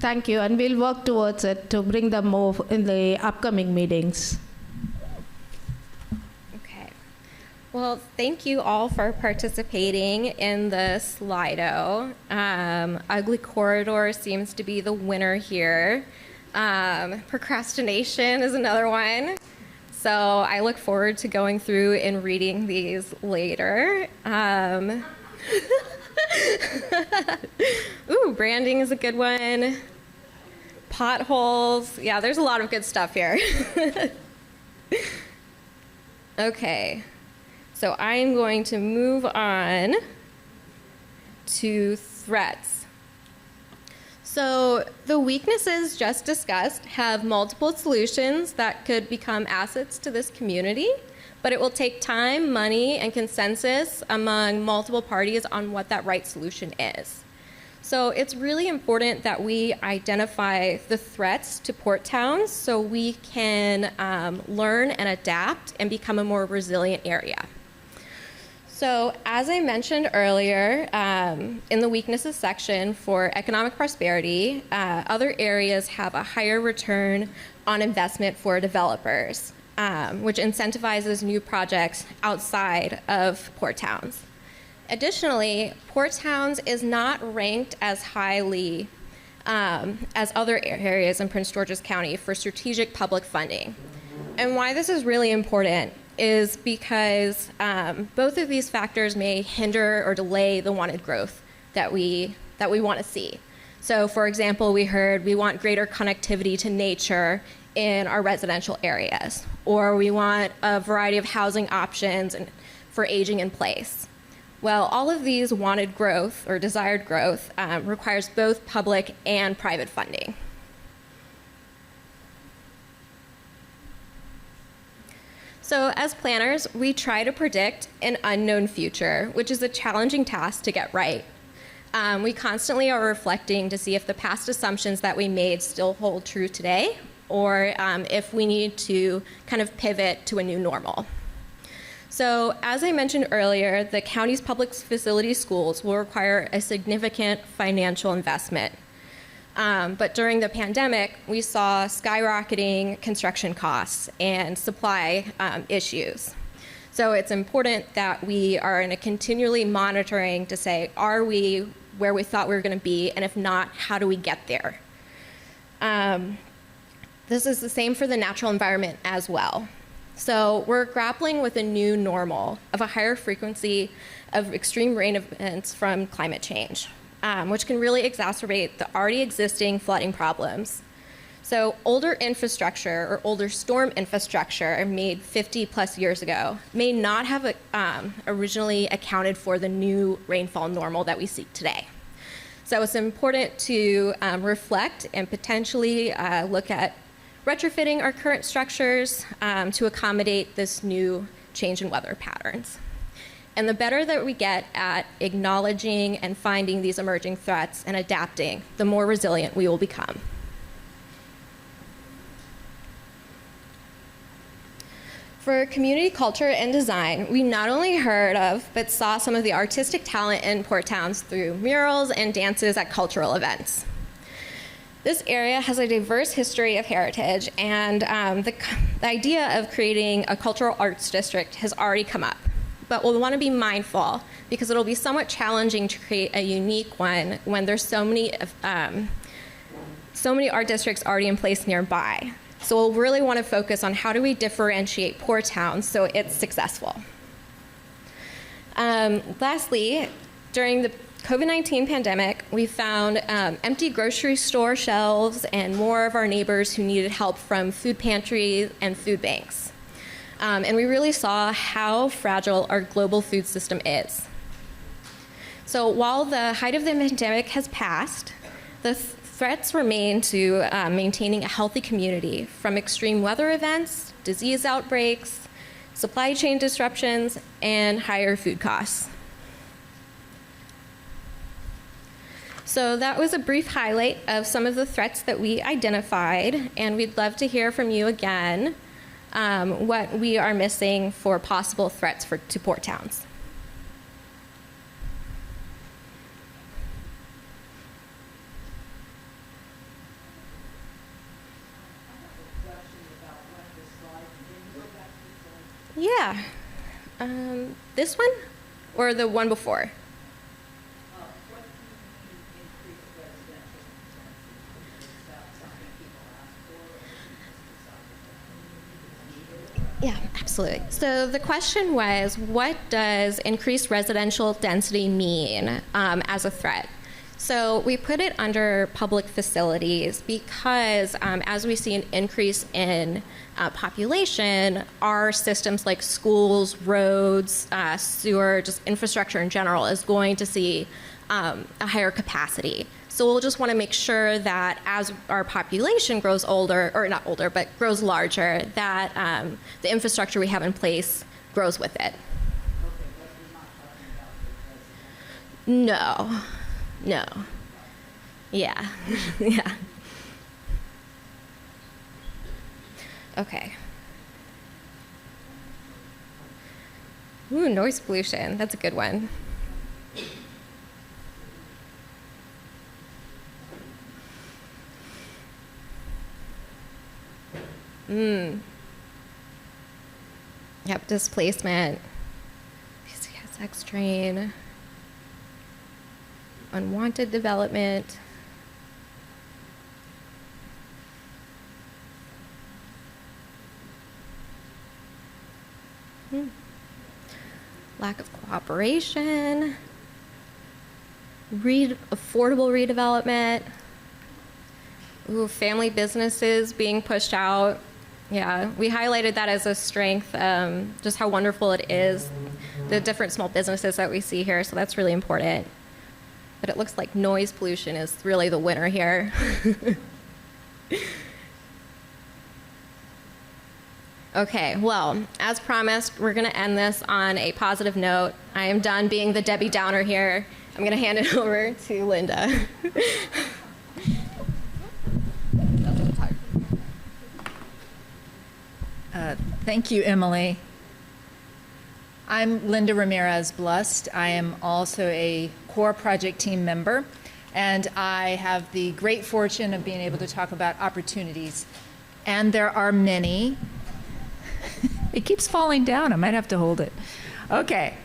Thank you, and we'll work towards it to bring them more in the upcoming meetings. Okay. Well, thank you all for participating in the Slido. Ugly Corridor seems to be the winner here. Procrastination is another one. So I look forward to going through and reading these later. Ooh, branding is a good one. Potholes. Yeah, there's a lot of good stuff here. Okay, so I am going to move on to threats. So the weaknesses just discussed have multiple solutions that could become assets to this community, but it will take time, money, and consensus among multiple parties on what that right solution is. So it's really important that we identify the threats to port towns so we can learn and adapt and become a more resilient area. So as I mentioned earlier, in the weaknesses section for economic prosperity, other areas have a higher return on investment for developers, which incentivizes new projects outside of port towns. Additionally, port towns is not ranked as highly as other areas in Prince George's County for strategic public funding. And why this is really important is because both of these factors may hinder or delay the wanted growth that we want to see. So for example, we heard we want greater connectivity to nature in our residential areas, or we want a variety of housing options for aging in place. Well, all of these wanted growth or desired growth requires both public and private funding. So as planners, we try to predict an unknown future, which is a challenging task to get right. We constantly are reflecting to see if the past assumptions that we made still hold true today, or if we need to kind of pivot to a new normal. So as I mentioned earlier, the county's public facility schools will require a significant financial investment. But during the pandemic, we saw skyrocketing construction costs and supply issues. So it's important that we are in a continually monitoring to say, are we where we thought we were going to be? And if not, how do we get there? This is the same for the natural environment as well. So we're grappling with a new normal of a higher frequency of extreme rain events from climate change, which can really exacerbate the already existing flooding problems. So older infrastructure or older storm infrastructure made 50 plus years ago may not have originally accounted for the new rainfall normal that we see today. So it's important to reflect and potentially look at retrofitting our current structures to accommodate this new change in weather patterns. And the better that we get at acknowledging and finding these emerging threats and adapting, the more resilient we will become. For community culture and design, we not only heard of, but saw some of the artistic talent in port towns through murals and dances at cultural events. This area has a diverse history of heritage, and the idea of creating a cultural arts district has already come up. But we'll want to be mindful because it'll be somewhat challenging to create a unique one when there's so many art districts already in place nearby. So we'll really want to focus on how do we differentiate port towns so it's successful. Lastly, during the COVID-19 pandemic, we found empty grocery store shelves and more of our neighbors who needed help from food pantries and food banks. And we really saw how fragile our global food system is. So while the height of the pandemic has passed, the threats remain to maintaining a healthy community from extreme weather events, disease outbreaks, supply chain disruptions, and higher food costs. So that was a brief highlight of some of the threats that we identified, and we'd love to hear from you again what we are missing for possible threats to port towns. Yeah. This one or the one before? Yeah, absolutely. So the question was, what does increased residential density mean as a threat? So we put it under public facilities because as we see an increase in population, our systems like schools, roads, sewer, just infrastructure in general is going to see a higher capacity. So we'll just want to make sure that as our population grows older, or not older, but grows larger, that the infrastructure we have in place grows with it. No. No. Yeah. Yeah. Okay. Ooh, noise pollution. That's a good one. Yep, displacement. Sex train. Unwanted development. Lack of cooperation. Affordable redevelopment. Ooh, family businesses being pushed out. Yeah, we highlighted that as a strength, just how wonderful it is, the different small businesses that we see here, so that's really important. But it looks like noise pollution is really the winner here. Okay, well, as promised, we're going to end this on a positive note. I am done being the Debbie Downer here. I'm going to hand it over to Linda. Thank you, Emily. I'm Linda Ramirez Blust. I am also a core project team member, and I have the great fortune of being able to talk about opportunities. And there are many. It keeps falling down. I might have to hold it. Okay.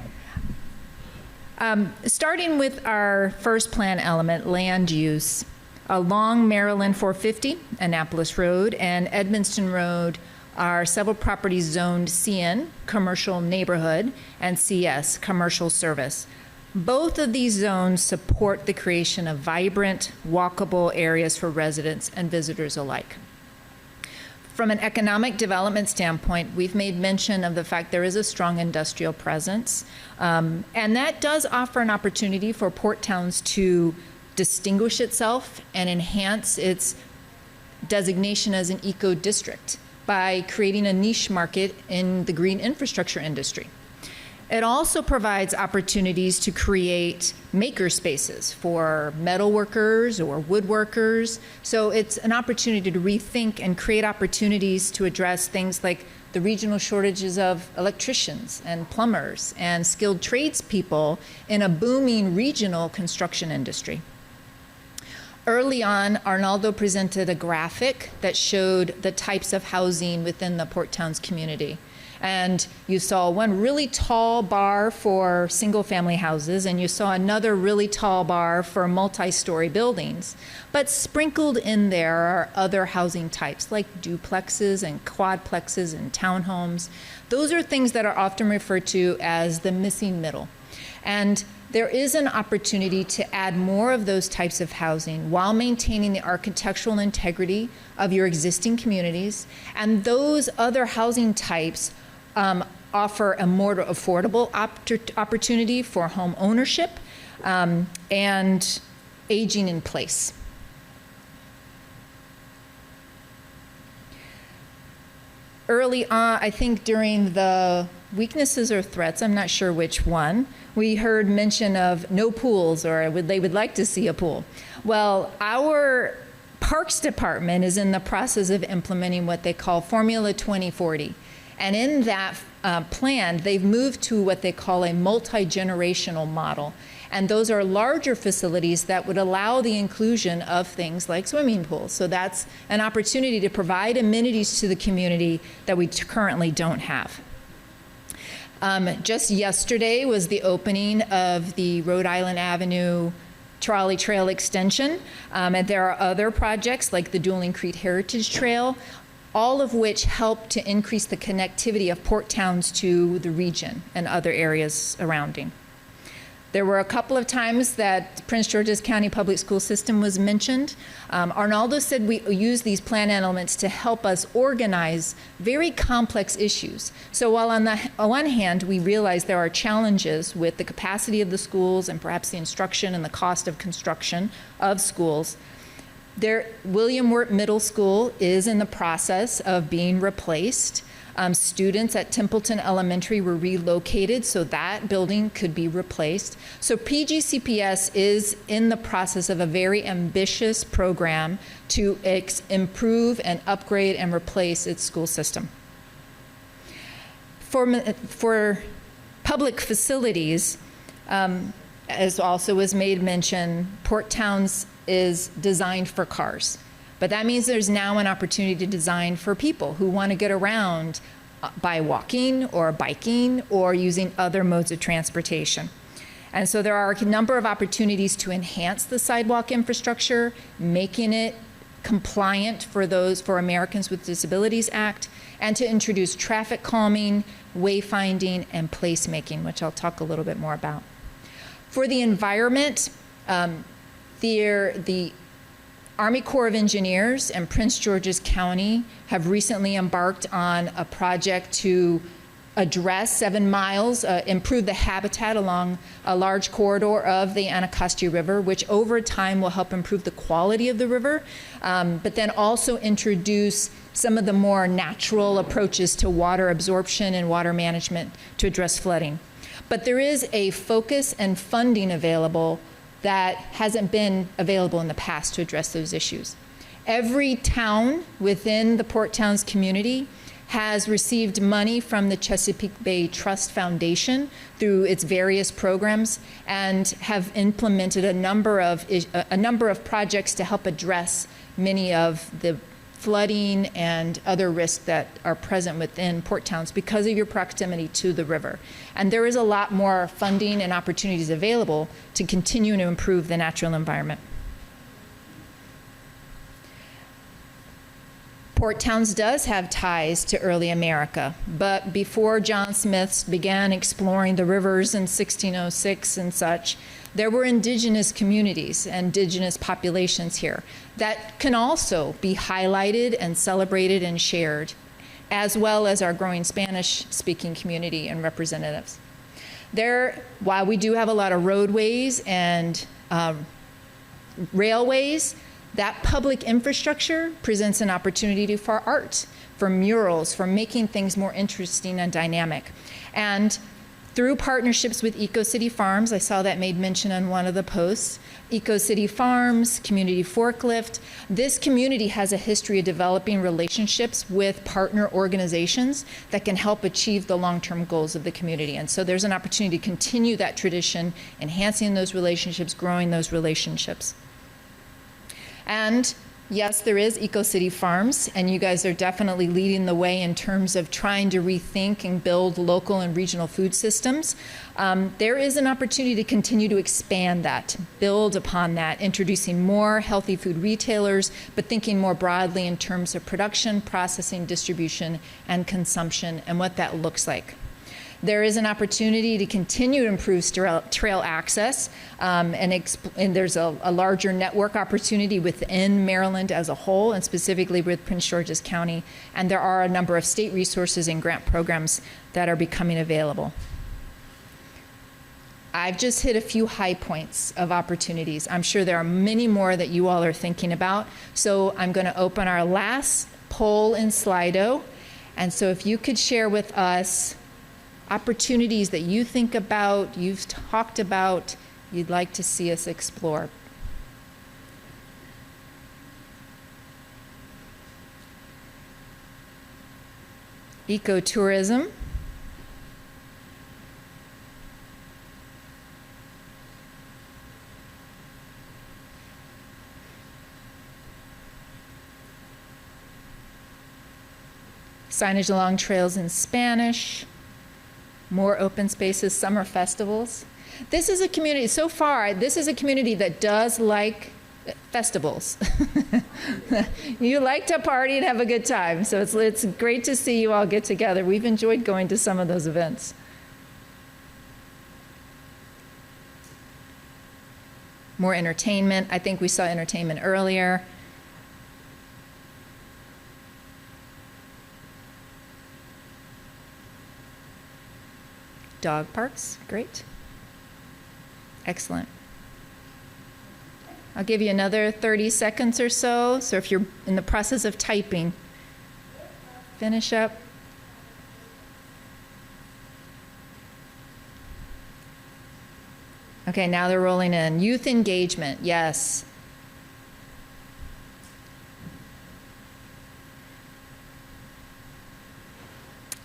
Starting with our first plan element, land use. Along Maryland 450, Annapolis Road, and Edmonston Road are several properties zoned CN, commercial neighborhood, and CS, commercial service. Both of these zones support the creation of vibrant, walkable areas for residents and visitors alike. From an economic development standpoint, we've made mention of the fact there is a strong industrial presence, and that does offer an opportunity for port towns to distinguish itself and enhance its designation as an eco-district by creating a niche market in the green infrastructure industry. It also provides opportunities to create maker spaces for metal workers or woodworkers. So it's an opportunity to rethink and create opportunities to address things like the regional shortages of electricians and plumbers and skilled tradespeople in a booming regional construction industry. Early on, Arnaldo presented a graphic that showed the types of housing within the Port Towns community. And you saw one really tall bar for single-family houses, and you saw another really tall bar for multi-story buildings. But sprinkled in there are other housing types, like duplexes and quadplexes and townhomes. Those are things that are often referred to as the missing middle. And there is an opportunity to add more of those types of housing while maintaining the architectural integrity of your existing communities. And those other housing types offer a more affordable opportunity for home ownership and aging in place. Early on, I think during the weaknesses or threats, I'm not sure which one, we heard mention of no pools, or they would like to see a pool. Well, our Parks Department is in the process of implementing what they call Formula 2040. And in that plan, they've moved to what they call a multi-generational model. And those are larger facilities that would allow the inclusion of things like swimming pools. So that's an opportunity to provide amenities to the community that we currently don't have. Just yesterday was the opening of the Rhode Island Avenue Trolley Trail extension, and there are other projects like the Dueling Creek Heritage Trail, all of which help to increase the connectivity of port towns to the region and other areas surrounding. There were a couple of times that Prince George's County Public School System was mentioned. Arnaldo said we use these plan elements to help us organize very complex issues. So while on the one hand, we realize there are challenges with the capacity of the schools and perhaps the instruction and the cost of construction of schools, William Wirt Middle School is in the process of being replaced. Students at Templeton Elementary were relocated so that building could be replaced. So PGCPS is in the process of a very ambitious program to improve and upgrade and replace its school system. For public facilities, as also was made mention, Port Towns is designed for cars. But that means there's now an opportunity to design for people who want to get around by walking or biking or using other modes of transportation. And so there are a number of opportunities to enhance the sidewalk infrastructure, making it compliant for Americans with Disabilities Act, and to introduce traffic calming, wayfinding, and placemaking, which I'll talk a little bit more about. For the environment, the Army Corps of Engineers and Prince George's County have recently embarked on a project to address 7 miles, improve the habitat along a large corridor of the Anacostia River, which over time will help improve the quality of the river, but then also introduce some of the more natural approaches to water absorption and water management to address flooding. But there is a focus and funding available that hasn't been available in the past to address those issues. Every town within the Port Towns community has received money from the Chesapeake Bay Trust Foundation through its various programs and have implemented a number of projects to help address many of the flooding and other risks that are present within port towns because of your proximity to the river. And there is a lot more funding and opportunities available to continue to improve the natural environment. Port Towns does have ties to early America, but before John Smith began exploring the rivers in 1606 and such, there were indigenous communities, indigenous populations here that can also be highlighted and celebrated and shared, as well as our growing Spanish-speaking community and representatives. While we do have a lot of roadways and railways, that public infrastructure presents an opportunity for art, for murals, for making things more interesting and dynamic. And through partnerships with EcoCity Farms, I saw that made mention on one of the posts, EcoCity Farms, Community Forklift, this community has a history of developing relationships with partner organizations that can help achieve the long-term goals of the community. And so there's an opportunity to continue that tradition, enhancing those relationships, growing those relationships. And yes, there is EcoCity Farms, and you guys are definitely leading the way in terms of trying to rethink and build local and regional food systems. There is an opportunity to continue to expand that, build upon that, introducing more healthy food retailers, but thinking more broadly in terms of production, processing, distribution, and consumption, and what that looks like. There is an opportunity to continue to improve trail access, and there's a larger network opportunity within Maryland as a whole, and specifically with Prince George's County, and there are a number of state resources and grant programs that are becoming available. I've just hit a few high points of opportunities. I'm sure there are many more that you all are thinking about, so I'm going to open our last poll in Slido, and so if you could share with us opportunities that you think about, you've talked about, you'd like to see us explore. Ecotourism. Signage along trails in Spanish. More open spaces, summer festivals. This is a community, so far, this is a community that does like festivals. You like to party and have a good time, so it's great to see you all get together. We've enjoyed going to some of those events. More entertainment. I think we saw entertainment earlier. Dog parks, great. Excellent. I'll give you another 30 seconds or so. So if you're in the process of typing, finish up. Okay, now they're rolling in. Youth engagement, yes.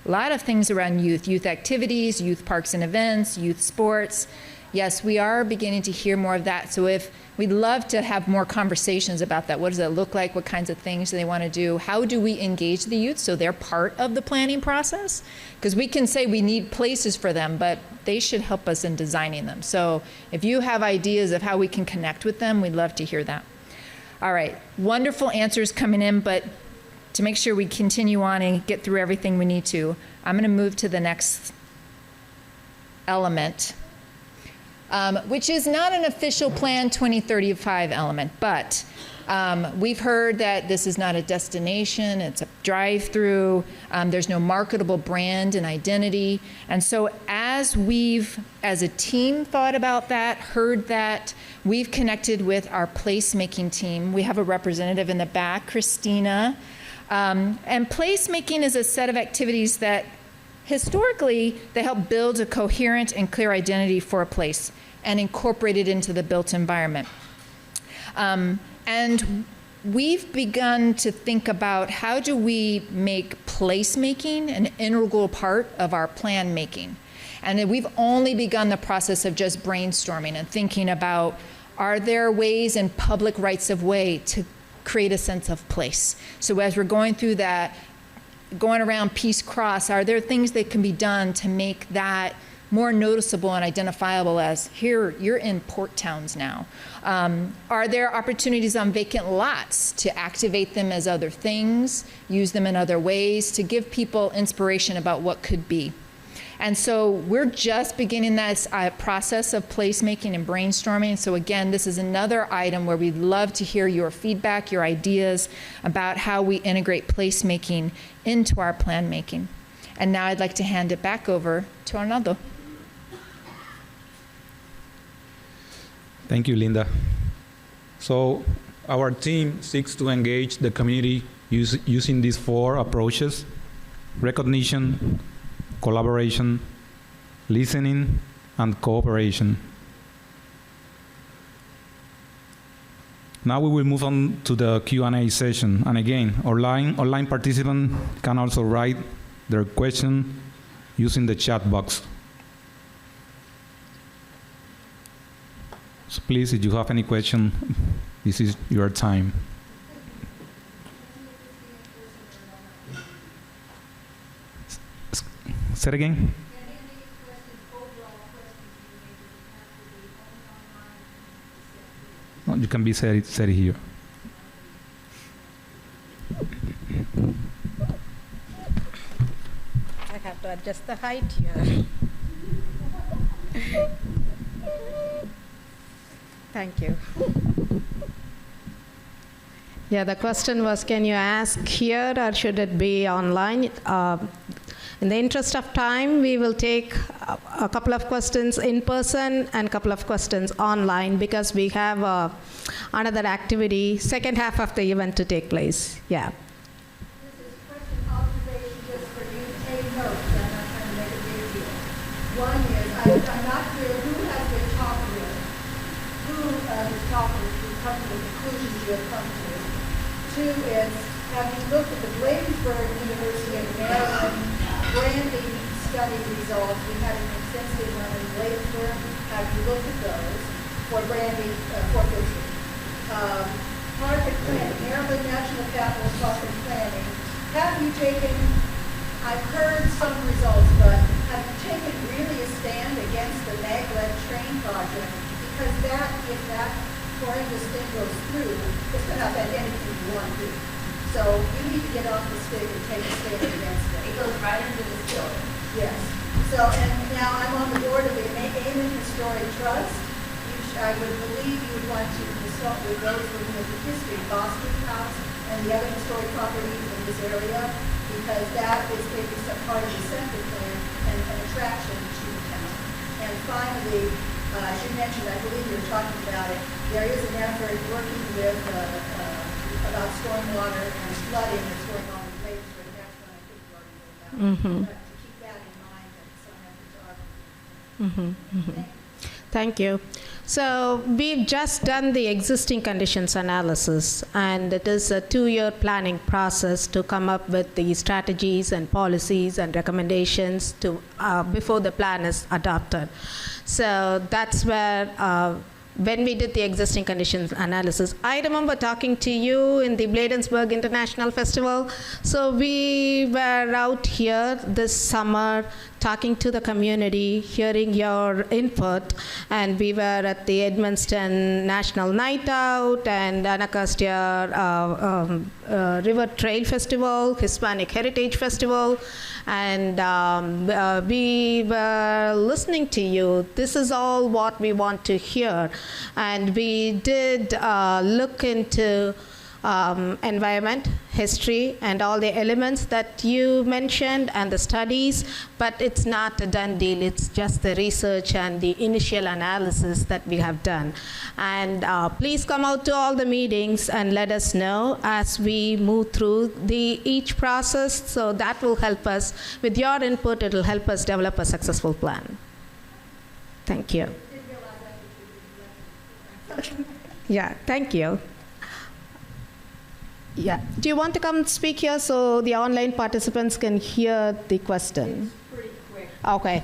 A lot of things around youth activities, youth parks and events, youth sports. Yes, we are beginning to hear more of that. So if we'd love to have more conversations about that. What does that look like? What kinds of things do they want to do? How do we engage the youth so they're part of the planning process? Because we can say we need places for them, but they should help us in designing them. So if you have ideas of how we can connect with them, we'd love to hear that. All right, wonderful answers coming in, but to make sure we continue on and get through everything we need to, I'm going to move to the next element, which is not an official Plan 2035 element, but we've heard that this is not a destination, it's a drive-through, there's no marketable brand and identity. And so as we've, as a team, thought about that, heard that, we've connected with our placemaking team. We have a representative in the back, Christina. And placemaking is a set of activities that historically they help build a coherent and clear identity for a place and incorporate it into the built environment. And we've begun to think about how do we make placemaking an integral part of our plan making. And we've only begun the process of just brainstorming and thinking about, are there ways in public rights of way to create a sense of place? So as we're going through that, going around Peace Cross, are there things that can be done to make that more noticeable and identifiable as, here, you're in port towns now? Are there opportunities on vacant lots to activate them as other things, use them in other ways, to give people inspiration about what could be? And so we're just beginning that process of placemaking and brainstorming. So again, this is another item where we'd love to hear your feedback, your ideas about how we integrate placemaking into our plan making. And now I'd like to hand it back over to Arnaldo. Thank you, Linda. So our team seeks to engage the community using these 4 approaches: recognition, collaboration, listening, and cooperation. Now we will move on to the Q&A session. And again, online participants can also write their question using the chat box. So please, if you have any question, this is your time. Say it again. No, you can be said it here. I have to adjust the height here. Thank you. Yeah, the question was, can you ask here or should it be online? In the interest of time, we will take a couple of questions in person and a couple of questions online because we have another activity, second half of the event to take place. Yeah. This is question observation just for you to take notes. I'm not trying to make a big deal. One is, I'm not clear who has been talked with, who has talked with, who come to the conclusions you have come to. 2 is, have you looked at the Bladensburg University of Maryland branding study results? We had an extensive one in Bladensburg. Have you looked at those for branding, for business? Target planning, Maryland National Capital Target Planning. Have you taken, I've heard some results, but have you taken project, because that, if that horrendous thing goes through, it's going to affect anything you want to do. So you need to get off the stick and take a stand against it. It goes right into the still. Yes. So, and now I'm on the board of the Amen Historic Trust. I would believe you would want to consult with those looking at the history of Boston House and the other historic properties in this area, because that is maybe some part of the center plan and an attraction to the town. And finally, I should mention, I believe you were talking about it, there is an effort working with about stormwater and flooding that's going on in Lakeshore. That's what I think you already know about. But to keep that in mind, that some efforts are. Thank you. So we've just done the existing conditions analysis, and it is a 2-year planning process to come up with the strategies and policies and recommendations to before the plan is adopted. So that's where when we did the existing conditions analysis, I remember talking to you in the Bladensburg International Festival. So we were out here this summer talking to the community, hearing your input, and we were at the Edmundston National Night Out and Anacostia River Trail Festival, Hispanic Heritage Festival, and we were listening to you. This is all what we want to hear. And we did look into environment, history, and all the elements that you mentioned and the studies, but it's not a done deal. It's just the research and the initial analysis that we have done. And please come out to all the meetings and let us know as we move through each process. So that will help us. With your input, it will help us develop a successful plan. Thank you. Yeah, thank you. Yeah. Do you want to come speak here so the online participants can hear the question? It's pretty quick. Okay.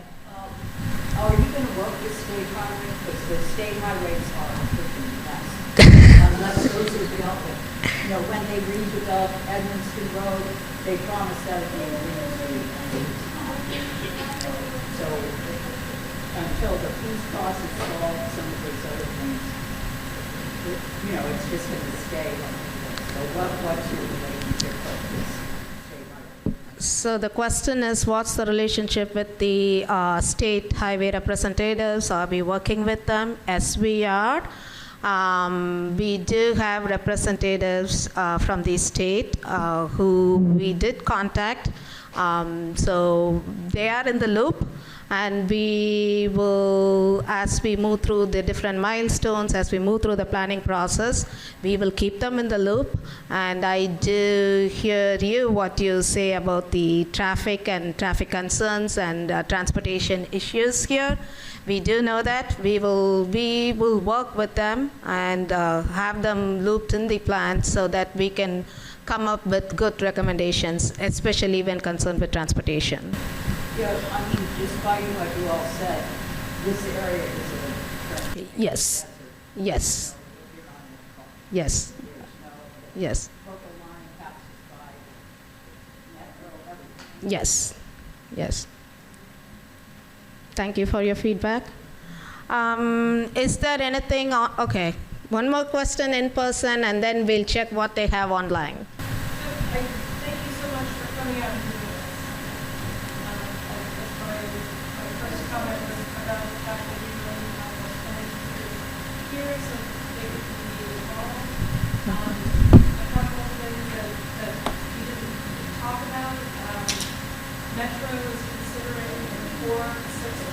Are you going to work with state highway? Because the state highways are a freaking mess. Unless those are dealt with. You know, when they redeveloped Edmundston Road, they promised that it would be a street, and it's not. So until the peace process solved some of those other things, you know, it's just going to stay. So what's your relationship with this state highway? So the question is, what's the relationship with the state highway representatives? Are we working with them? Yes, we are. We do have representatives from the state who we did contact. So they are in the loop. And we will, as we move through the different milestones, as we move through the planning process, we will keep them in the loop. And I do hear you, what you say about the traffic and traffic concerns and transportation issues here. We do know that. We will work with them and have them looped in the plan so that we can come up with good recommendations, especially when concerned with transportation. Yeah, I mean, just by what you all said, this area is a transportation Yes. desert. Yes. Yes. Yes. Purple line passes by, metro, everything. Yes. Yes. Thank you for your feedback. Is there anything okay, one more question in person, and then we'll check what they have online. Thank you so much for coming out and doing this. As my first comment was about the fact that you really have more spending here, so they can be involved. A couple of things that we didn't talk about. Metro is considering in 4-6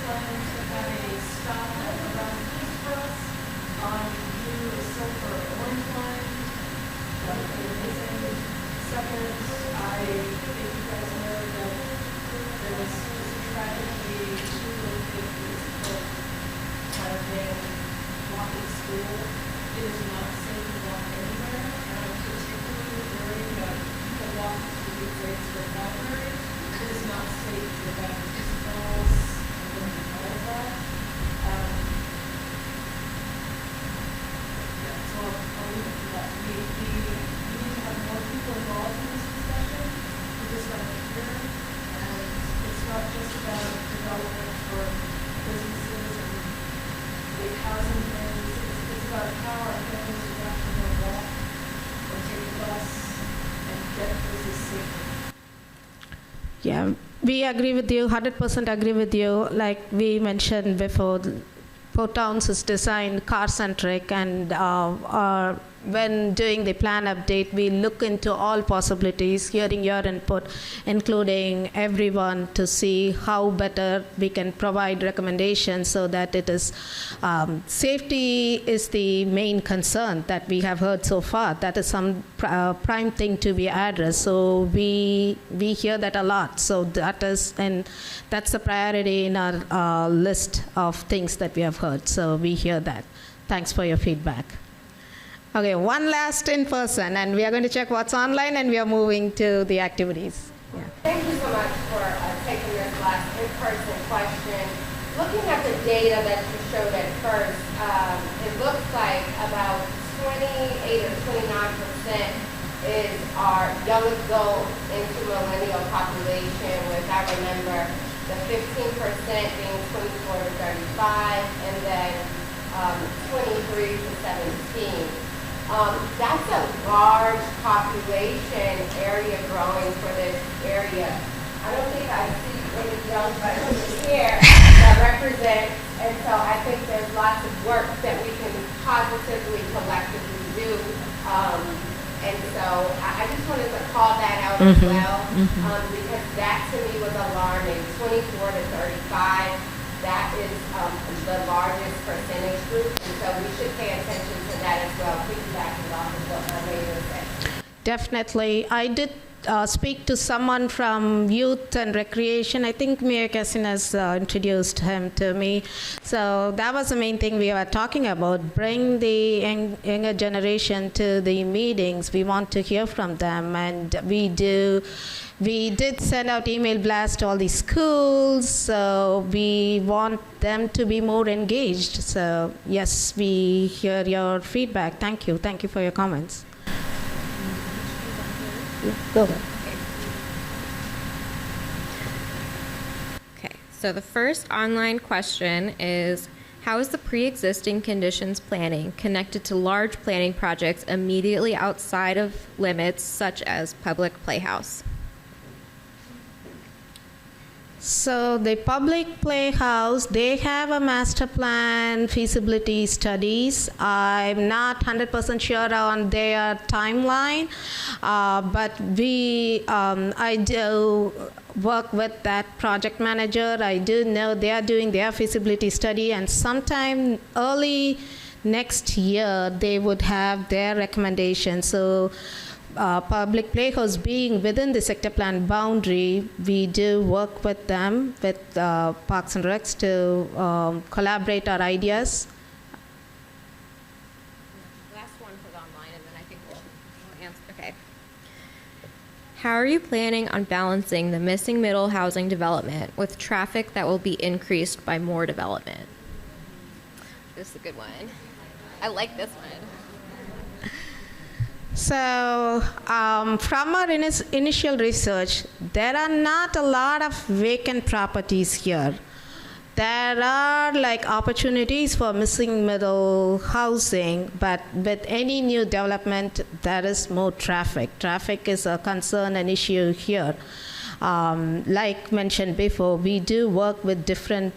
plans to have a stop around East for us on blue, silver, orange line. That would be amazing. Second, I think you guys know that there was just a tragedy 2 little kids killed by a man walking to school. It is not safe to walk anywhere, and I'm particularly worried about people walking to the grades for library. It is not safe for them to falls and all of that. Yeah, so I'll leave it to that. We need to have more people involved in this discussion. We just want to hear, and it's not just about development for businesses and the Yeah, we agree with you, 100% agree with you. Like we mentioned before, Port Towns is designed car-centric, and when doing the plan update, we look into all possibilities, hearing your input, including everyone, to see how better we can provide recommendations so that it is safety is the main concern that we have heard so far. That is some prime thing to be addressed. So we hear that a lot. So that's a priority in our list of things that we have heard. So we hear that. Thanks for your feedback. Okay, one last in person, and we are going to check what's online, and we are moving to the activities. Yeah. Thank you so much for taking this last in-person question. Looking at the data that you showed at first, it looks like about 28 or 29% is our young adult into millennial population, with I remember the 15% being 24 to 35, and then 23 to 17. That's a large population area growing for this area. I don't think I see any young people here that represent, and so I think there's lots of work that we can positively, collectively do. And so I just wanted to call that out as well, because that to me was alarming. 24 to 35. That is the largest percentage group, and so we should pay attention to that as well, piggybacking off of what my neighbor said. Definitely. I did speak to someone from Youth and Recreation. I think Mayor Kassin has introduced him to me. So that was the main thing we were talking about. Bring the younger generation to the meetings. We want to hear from them, and we did send out email blasts to all the schools, so we want them to be more engaged. So yes, we hear your feedback. Thank you. Thank you for your comments. Go ahead. Okay, so the first online question is, how is the pre-existing conditions planning connected to large planning projects immediately outside of limits, such as public playhouse? So the public playhouse, they have a master plan feasibility studies. I'm not 100% sure on their timeline, but I do work with that project manager. I do know they are doing their feasibility study, and sometime early next year they would have their recommendations. So public playhouse being within the sector plan boundary, we do work with them, with Parks and Recs, to collaborate our ideas. Last one was online, and then I think we'll answer. Okay. How are you planning on balancing the missing middle housing development with traffic that will be increased by more development? This is a good one. I like this one. So from our initial research, there are not a lot of vacant properties here. There are like opportunities for missing middle housing, but with any new development, there is more traffic. Traffic is a concern, an issue here. Like mentioned before, we do work with different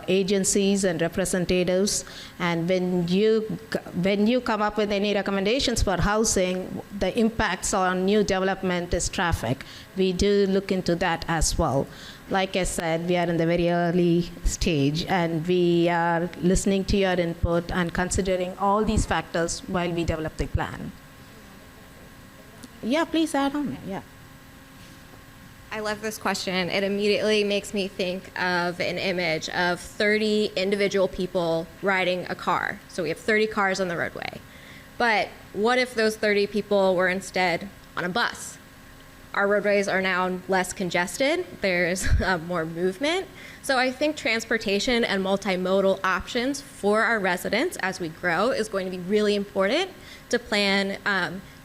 agencies and representatives, and when you come up with any recommendations for housing, the impacts on new development is traffic. We do look into that as well. Like I said, we are in the very early stage, and we are listening to your input and considering all these factors while we develop the plan. Yeah, please add on. Yeah. I love this question. It immediately makes me think of an image of 30 individual people riding a car. So we have 30 cars on the roadway. But what if those 30 people were instead on a bus? Our roadways are now less congested. There's more movement. So I think transportation and multimodal options for our residents as we grow is going to be really important to plan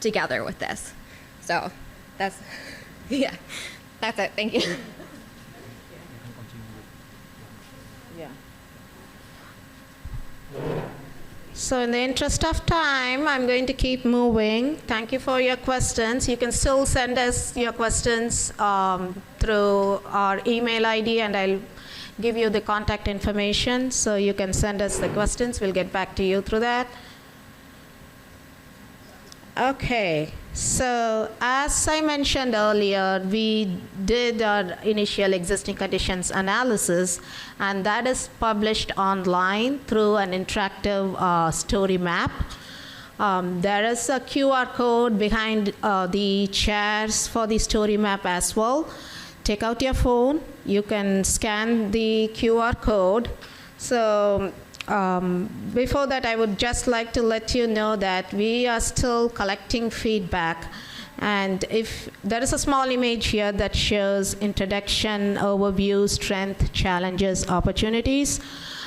together with this. So that's, yeah. That's it. Thank you. Yeah. So in the interest of time, I'm going to keep moving. Thank you for your questions. You can still send us your questions through our email ID, and I'll give you the contact information, so you can send us the questions. We'll get back to you through that. Okay, so as I mentioned earlier, we did our initial existing conditions analysis, and that is published online through an interactive story map. There is a QR code behind the chairs for the story map as well. Take out your phone, you can scan the QR code. So before that, I would just like to let you know that we are still collecting feedback. And if there is a small image here that shows introduction, overview, strength, challenges, opportunities.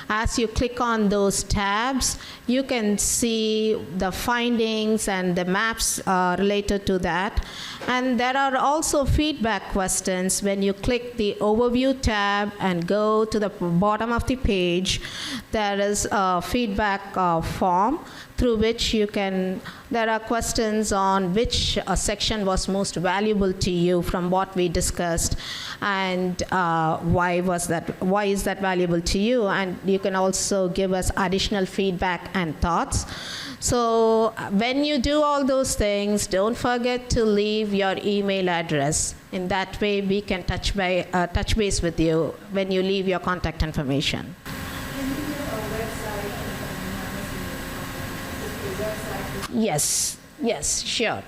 As you click on those tabs, you can see the findings and the maps related to that. And there are also feedback questions. When you click the overview tab and go to the bottom of the page, there is a feedback form through which you can, there are questions on which section was most valuable to you from what we discussed, and why is that valuable to you, and you can also give us additional feedback and thoughts. So when you do all those things, don't forget to leave your email address. In that way, we can touch base with you when you leave your contact information. Yes, sure.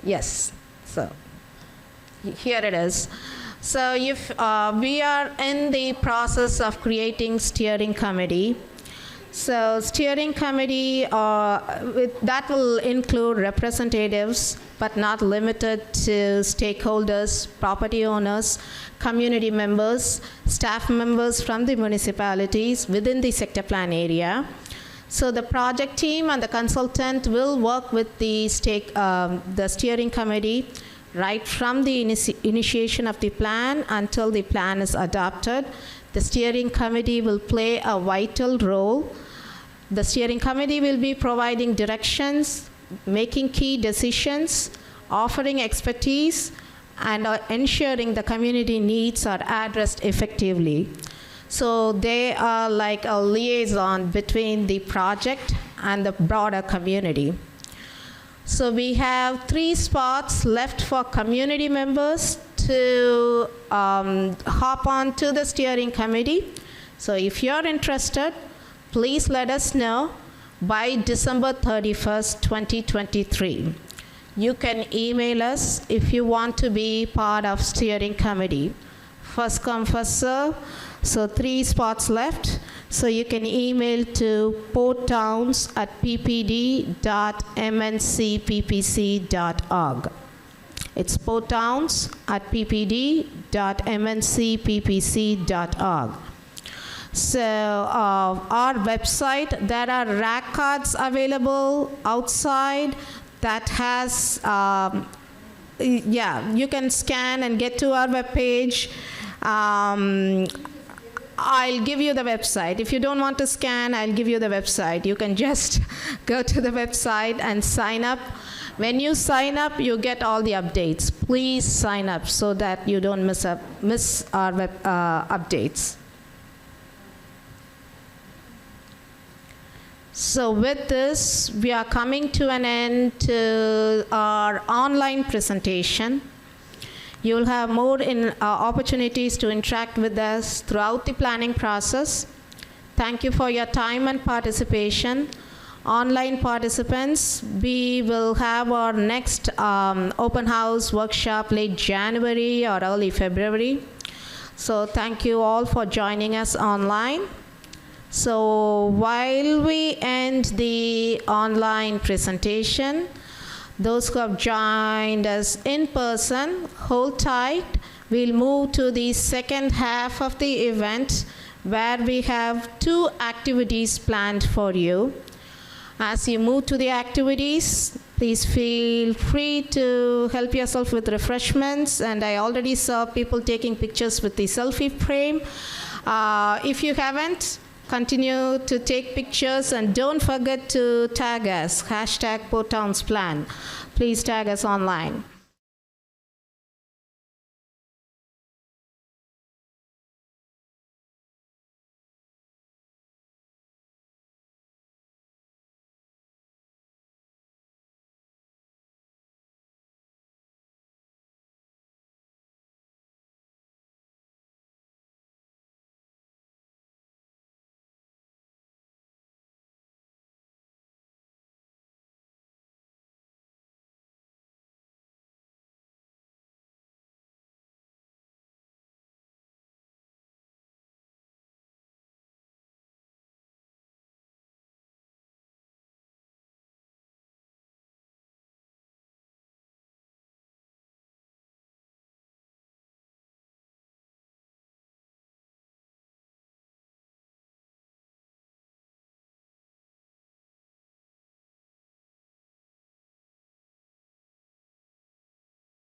Yes, so here it is. So if we are in the process of creating steering committee. So steering committee, that will include representatives, but not limited to stakeholders, property owners, community members, staff members from the municipalities within the sector plan area. So the project team and the consultant will work with the steering committee right from the initiation of the plan until the plan is adopted. The steering committee will play a vital role. The steering committee will be providing directions, making key decisions, offering expertise, and ensuring the community needs are addressed effectively. So they are like a liaison between the project and the broader community. So we have 3 spots left for community members to hop on to the steering committee. So if you're interested, please let us know by December 31st, 2023. You can email us if you want to be part of steering committee. First come, first serve. So 3 spots left. So you can email to porttowns@ppd.mncppc.org. It's porttowns@ppd.mncppc.org. So our website, there are rack cards available outside that has, you can scan and get to our webpage. I'll give you the website. If you don't want to scan, I'll give you the website. You can just go to the website and sign up. When you sign up, you get all the updates. Please sign up so that you don't miss our updates. So with this, we are coming to an end to our online presentation. You'll have more opportunities to interact with us throughout the planning process. Thank you for your time and participation. Online participants, we will have our next open house workshop late January or early February. So thank you all for joining us online. So while we end the online presentation, those who have joined us in person, hold tight. We'll move to the second half of the event where we have 2 activities planned for you. As you move to the activities, please feel free to help yourself with refreshments. And I already saw people taking pictures with the selfie frame. If you haven't, Continue to take pictures and don't forget to tag us, #PortTownsPlan. Please tag us online.